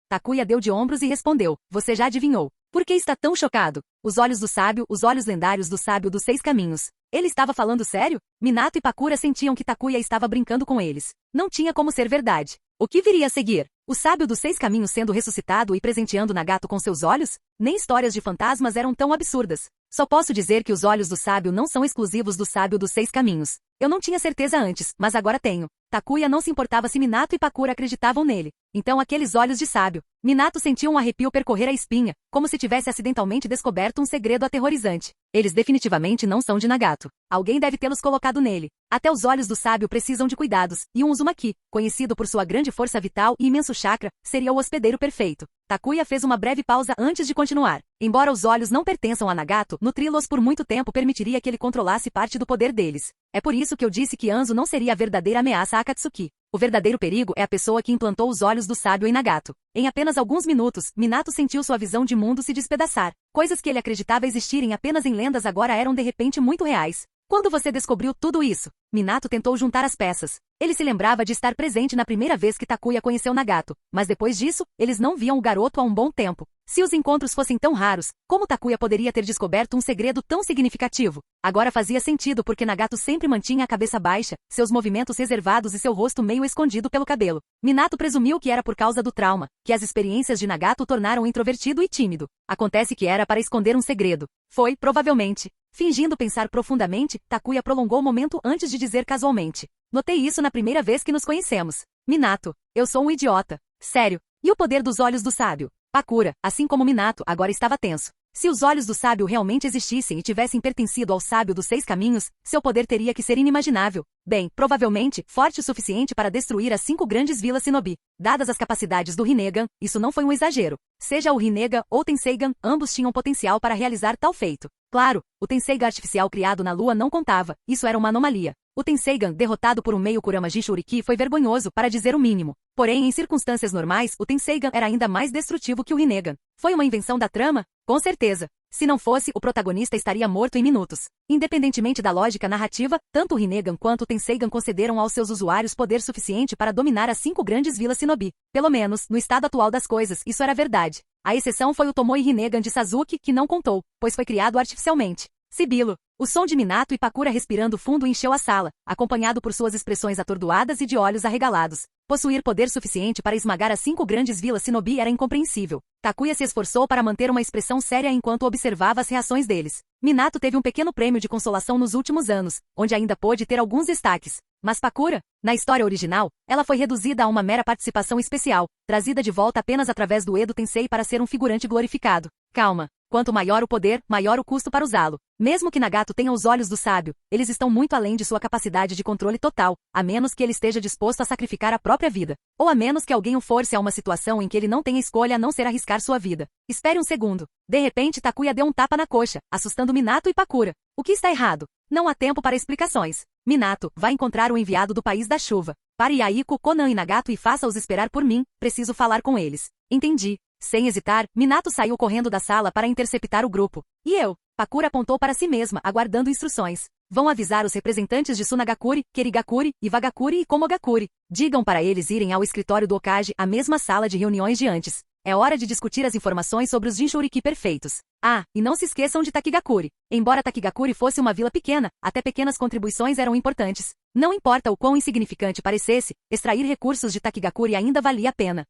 Takuya deu de ombros e respondeu: Você já adivinhou. Por que está tão chocado? Os olhos do sábio, os olhos lendários do sábio dos 6 caminhos. Ele estava falando sério? Minato e Pakura sentiam que Takuya estava brincando com eles. Não tinha como ser verdade. O que viria a seguir? O sábio dos 6 caminhos sendo ressuscitado e presenteando Nagato com seus olhos? Nem histórias de fantasmas eram tão absurdas. Só posso dizer que os olhos do sábio não são exclusivos do sábio dos 6 caminhos. Eu não tinha certeza antes, mas agora tenho. Takuya não se importava se Minato e Pakura acreditavam nele. Então aqueles olhos de sábio. Minato sentiu um arrepio percorrer a espinha, como se tivesse acidentalmente descoberto um segredo aterrorizante. Eles definitivamente não são de Nagato. Alguém deve tê-los colocado nele. Até os olhos do sábio precisam de cuidados, e um Uzumaki, conhecido por sua grande força vital e imenso chakra, seria o hospedeiro perfeito. Takuya fez uma breve pausa antes de continuar. Embora os olhos não pertençam a Nagato, nutri-los por muito tempo permitiria que ele controlasse parte do poder deles. É por isso que eu disse que Anzo não seria a verdadeira ameaça a Akatsuki. O verdadeiro perigo é a pessoa que implantou os olhos do sábio em Nagato. Em apenas alguns minutos, Minato sentiu sua visão de mundo se despedaçar. Coisas que ele acreditava existirem apenas em lendas agora eram de repente muito reais. Quando você descobriu tudo isso? Minato tentou juntar as peças. Ele se lembrava de estar presente na primeira vez que Takuya conheceu Nagato, mas depois disso, eles não viam o garoto há um bom tempo. Se os encontros fossem tão raros, como Takuya poderia ter descoberto um segredo tão significativo? Agora fazia sentido porque Nagato sempre mantinha a cabeça baixa, seus movimentos reservados e seu rosto meio escondido pelo cabelo. Minato presumiu que era por causa do trauma, que as experiências de Nagato o tornaram introvertido e tímido. Acontece que era para esconder um segredo. Foi, provavelmente. Fingindo pensar profundamente, Takuya prolongou o momento antes de dizer casualmente. Notei isso na primeira vez que nos conhecemos. Minato, eu sou um idiota. Sério. E o poder dos olhos do sábio? Pakura, assim como Minato, agora estava tenso. Se os olhos do sábio realmente existissem e tivessem pertencido ao sábio dos 6 caminhos, seu poder teria que ser inimaginável. Bem, provavelmente, forte o suficiente para destruir as 5 grandes vilas Shinobi. Dadas as capacidades do Rinnegan, isso não foi um exagero. Seja o Rinnegan ou Tenseigan, ambos tinham potencial para realizar tal feito. Claro, o Tenseigan artificial criado na lua não contava, isso era uma anomalia. O Tenseigan, derrotado por um meio Kurama Jinchuriki, foi vergonhoso, para dizer o mínimo. Porém, em circunstâncias normais, o Tenseigan era ainda mais destrutivo que o Rinnegan. Foi uma invenção da trama? Com certeza. Se não fosse, o protagonista estaria morto em minutos. Independentemente da lógica narrativa, tanto o Rinnegan quanto o Tenseigan concederam aos seus usuários poder suficiente para dominar as 5 grandes vilas Shinobi. Pelo menos, no estado atual das coisas, isso era verdade. A exceção foi o Tomoe Rinnegan de Sasuke, que não contou, pois foi criado artificialmente. Sibilo. O som de Minato e Pakura respirando fundo encheu a sala, acompanhado por suas expressões atordoadas e de olhos arregalados. Possuir poder suficiente para esmagar as 5 grandes vilas Shinobi era incompreensível. Takuya se esforçou para manter uma expressão séria enquanto observava as reações deles. Minato teve um pequeno prêmio de consolação nos últimos anos, onde ainda pôde ter alguns destaques. Mas Pakura? Na história original, ela foi reduzida a uma mera participação especial, trazida de volta apenas através do Edo Tensei para ser um figurante glorificado. Calma. Quanto maior o poder, maior o custo para usá-lo. Mesmo que Nagato tenha os olhos do sábio, eles estão muito além de sua capacidade de controle total, a menos que ele esteja disposto a sacrificar a própria vida. Ou a menos que alguém o force a uma situação em que ele não tenha escolha a não ser arriscar sua vida. Espere um segundo. De repente Takuya deu um tapa na coxa, assustando Minato e Pakura. O que está errado? Não há tempo para explicações. Minato, vá encontrar o enviado do País da Chuva. Pare Yaiko, Konan e Nagato e faça-os esperar por mim, preciso falar com eles. Entendi. Sem hesitar, Minato saiu correndo da sala para interceptar o grupo. E eu? Pakura apontou para si mesma, aguardando instruções. Vão avisar os representantes de Tsunagakuri, Kerigakuri, Iwagakuri e Komogakuri. Digam para eles irem ao escritório do Hokage, a mesma sala de reuniões de antes. É hora de discutir as informações sobre os Jinchuriki perfeitos. Ah, e não se esqueçam de Takigakuri. Embora Takigakuri fosse uma vila pequena, até pequenas contribuições eram importantes. Não importa o quão insignificante parecesse, extrair recursos de Takigakuri ainda valia a pena.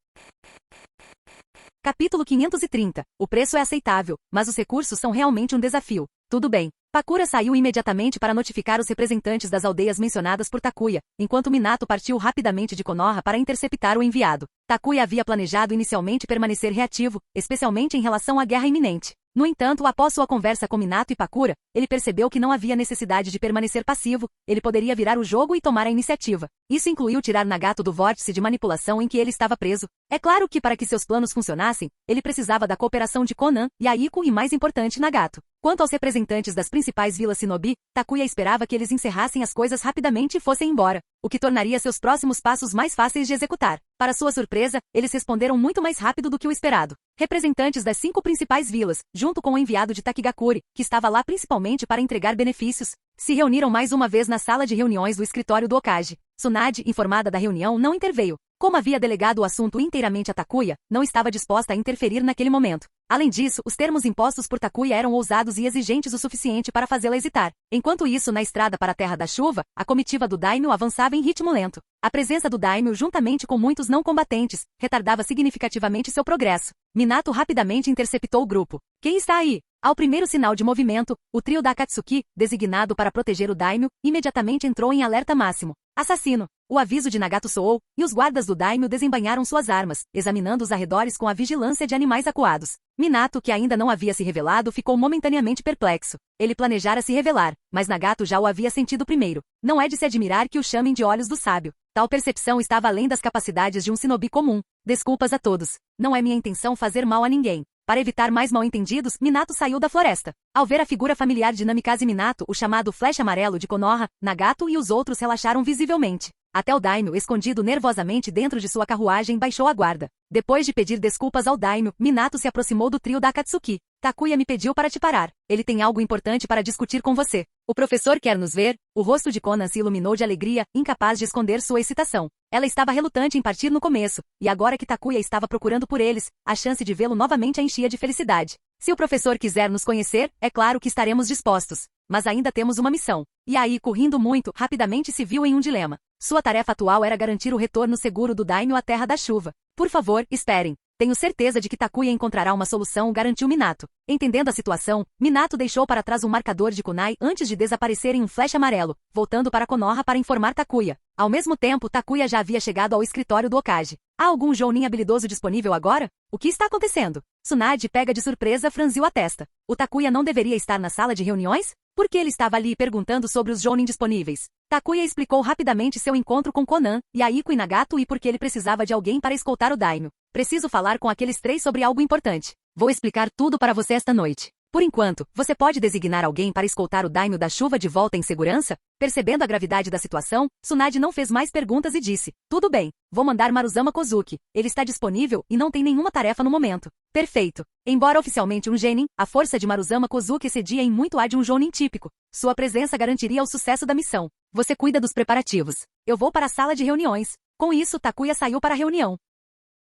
Capítulo 530. O preço é aceitável, mas os recursos são realmente um desafio. Tudo bem. Pakura saiu imediatamente para notificar os representantes das aldeias mencionadas por Takuya, enquanto Minato partiu rapidamente de Konoha para interceptar o enviado. Takuya havia planejado inicialmente permanecer reativo, especialmente em relação à guerra iminente. No entanto, após sua conversa com Minato e Pakura, ele percebeu que não havia necessidade de permanecer passivo, ele poderia virar o jogo e tomar a iniciativa. Isso incluiu tirar Nagato do vórtice de manipulação em que ele estava preso. É claro que para que seus planos funcionassem, ele precisava da cooperação de Konan, Yaiko e mais importante Nagato. Quanto aos representantes das principais vilas Shinobi, Takuya esperava que eles encerrassem as coisas rapidamente e fossem embora, o que tornaria seus próximos passos mais fáceis de executar. Para sua surpresa, eles responderam muito mais rápido do que o esperado. Representantes das 5 principais vilas, junto com o enviado de Takigakuri, que estava lá principalmente para entregar benefícios, se reuniram mais uma vez na sala de reuniões do escritório do Hokage. Tsunade, informada da reunião, não interveio. Como havia delegado o assunto inteiramente a Takuya, não estava disposta a interferir naquele momento. Além disso, os termos impostos por Takuya eram ousados e exigentes o suficiente para fazê-la hesitar. Enquanto isso, na estrada para a Terra da Chuva, a comitiva do Daimyo avançava em ritmo lento. A presença do Daimyo, juntamente com muitos não combatentes, retardava significativamente seu progresso. Minato rapidamente interceptou o grupo. Quem está aí? Ao primeiro sinal de movimento, o trio da Akatsuki, designado para proteger o Daimyo, imediatamente entrou em alerta máximo. Assassino! O aviso de Nagato soou, e os guardas do Daimyo desembainharam suas armas, examinando os arredores com a vigilância de animais acuados. Minato, que ainda não havia se revelado, ficou momentaneamente perplexo. Ele planejara se revelar, mas Nagato já o havia sentido primeiro. Não é de se admirar que o chamem de olhos do sábio. Tal percepção estava além das capacidades de um shinobi comum. Desculpas a todos. Não é minha intenção fazer mal a ninguém. Para evitar mais mal-entendidos, Minato saiu da floresta. Ao ver a figura familiar de Namikaze Minato, o chamado Flecha Amarelo de Konoha, Nagato e os outros relaxaram visivelmente. Até o daimyo, escondido nervosamente dentro de sua carruagem, baixou a guarda. Depois de pedir desculpas ao daimyo, Minato se aproximou do trio da Akatsuki. Takuya me pediu para te parar. Ele tem algo importante para discutir com você. O professor quer nos ver. O rosto de Konan se iluminou de alegria, incapaz de esconder sua excitação. Ela estava relutante em partir no começo, e agora que Takuya estava procurando por eles, a chance de vê-lo novamente a enchia de felicidade. Se o professor quiser nos conhecer, é claro que estaremos dispostos. Mas ainda temos uma missão. E aí, correndo muito, rapidamente se viu em um dilema. Sua tarefa atual era garantir o retorno seguro do daimyo à Terra da Chuva. Por favor, esperem. Tenho certeza de que Takuya encontrará uma solução, garantiu Minato. Entendendo a situação, Minato deixou para trás um marcador de kunai antes de desaparecer em um flash amarelo, voltando para Konoha para informar Takuya. Ao mesmo tempo, Takuya já havia chegado ao escritório do Hokage. Há algum jounin habilidoso disponível agora? O que está acontecendo? Tsunade, pega de surpresa, franziu a testa. O Takuya não deveria estar na sala de reuniões? Por que ele estava ali perguntando sobre os jounin disponíveis? Takuya explicou rapidamente seu encontro com Konan, Yaiko e Nagato e por que ele precisava de alguém para escoltar o daimyo. Preciso falar com aqueles três sobre algo importante. Vou explicar tudo para você esta noite. Por enquanto, você pode designar alguém para escoltar o daimyo da chuva de volta em segurança? Percebendo a gravidade da situação, Tsunade não fez mais perguntas e disse: tudo bem, vou mandar Maruzama Kozuki. Ele está disponível e não tem nenhuma tarefa no momento. Perfeito. Embora oficialmente um genin, a força de Maruzama Kozuki excedia em muito a de um jounin típico. Sua presença garantiria o sucesso da missão. Você cuida dos preparativos. Eu vou para a sala de reuniões. Com isso, Takuya saiu para a reunião.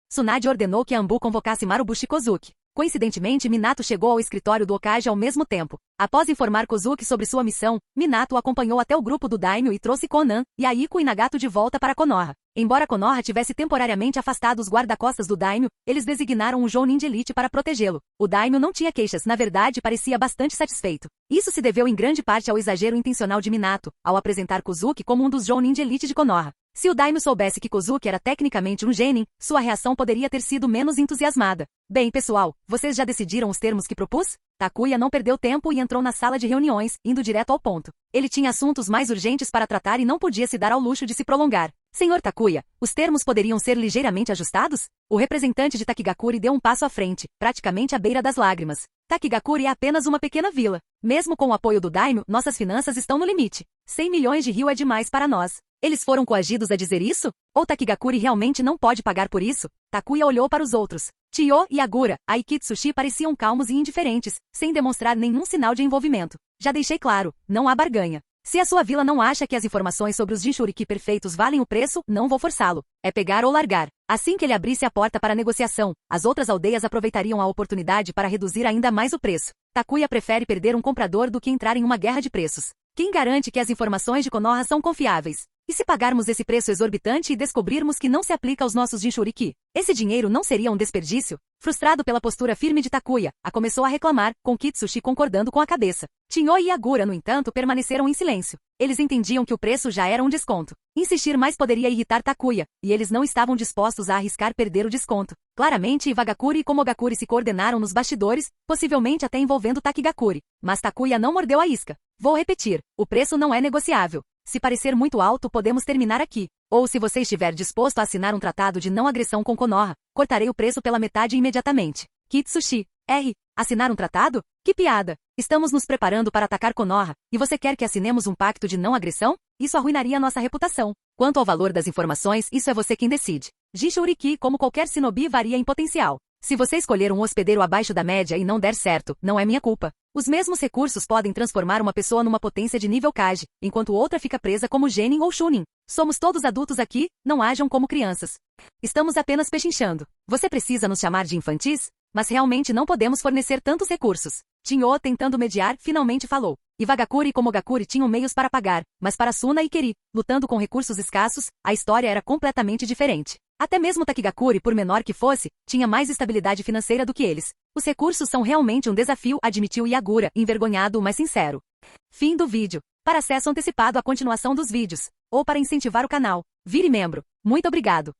Tsunade ordenou que a Anbu convocasse Marubushi Kozuki. Coincidentemente, Minato chegou ao escritório do Hokage ao mesmo tempo. Após informar Kozuki sobre sua missão, Minato o acompanhou até o grupo do daimyo e trouxe Konan, Yaiko e Nagato de volta para Konoha. Embora Konoha tivesse temporariamente afastado os guarda-costas do daimyo, eles designaram um jounin de elite para protegê-lo. O daimyo não tinha queixas, na verdade parecia bastante satisfeito. Isso se deveu em grande parte ao exagero intencional de Minato, ao apresentar Kozuki como um dos jounin de elite de Konoha. Se o daimyo soubesse que Kozuki era tecnicamente um genin, sua reação poderia ter sido menos entusiasmada. Bem, pessoal, vocês já decidiram os termos que propus? Takuya não perdeu tempo e entrou na sala de reuniões, indo direto ao ponto. Ele tinha assuntos mais urgentes para tratar e não podia se dar ao luxo de se prolongar. Senhor Takuya, os termos poderiam ser ligeiramente ajustados? O representante de Takigakuri deu um passo à frente, praticamente à beira das lágrimas. Takigakuri é apenas uma pequena vila. Mesmo com o apoio do daimyo, nossas finanças estão no limite. 100 milhões de ryu é demais para nós. Eles foram coagidos a dizer isso? Ou Takigakuri realmente não pode pagar por isso? Takuya olhou para os outros. Chiyo e Agura, a Ikitsushi pareciam calmos e indiferentes, sem demonstrar nenhum sinal de envolvimento. Já deixei claro, não há barganha. Se a sua vila não acha que as informações sobre os Jinchuriki perfeitos valem o preço, não vou forçá-lo. É pegar ou largar. Assim que ele abrisse a porta para a negociação, as outras aldeias aproveitariam a oportunidade para reduzir ainda mais o preço. Takuya prefere perder um comprador do que entrar em uma guerra de preços. Quem garante que as informações de Konoha são confiáveis? E se pagarmos esse preço exorbitante e descobrirmos que não se aplica aos nossos Jinchuriki? Esse dinheiro não seria um desperdício? Frustrado pela postura firme de Takuya, começou a reclamar, com Kitsushi concordando com a cabeça. Chinho e Agura, no entanto, permaneceram em silêncio. Eles entendiam que o preço já era um desconto. Insistir mais poderia irritar Takuya, e eles não estavam dispostos a arriscar perder o desconto. Claramente, Iwagakuri e Komogakuri se coordenaram nos bastidores, possivelmente até envolvendo Takigakuri. Mas Takuya não mordeu a isca. Vou repetir, o preço não é negociável. Se parecer muito alto, podemos terminar aqui. Ou se você estiver disposto a assinar um tratado de não agressão com Konoha, cortarei o preço pela metade imediatamente. Kitsushi. Assinar um tratado? Que piada! Estamos nos preparando para atacar Konoha, e você quer que assinemos um pacto de não agressão? Isso arruinaria nossa reputação. Quanto ao valor das informações, isso é você quem decide. Jinchuriki, como qualquer shinobi, varia em potencial. Se você escolher um hospedeiro abaixo da média e não der certo, não é minha culpa. Os mesmos recursos podem transformar uma pessoa numa potência de nível Kage, enquanto outra fica presa como Genin ou Chunin. Somos todos adultos aqui, não ajam como crianças. Estamos apenas pechinchando. Você precisa nos chamar de infantis? Mas realmente não podemos fornecer tantos recursos. Chinho, tentando mediar, finalmente falou. Iwagakuri e Komogakuri tinham meios para pagar, mas para Suna e Keri, lutando com recursos escassos, a história era completamente diferente. Até mesmo Takigakuri, por menor que fosse, tinha mais estabilidade financeira do que eles. Os recursos são realmente um desafio, admitiu Yagura, envergonhado, mas sincero. Fim do vídeo. Para acesso antecipado à continuação dos vídeos, ou para incentivar o canal, vire membro. Muito obrigado.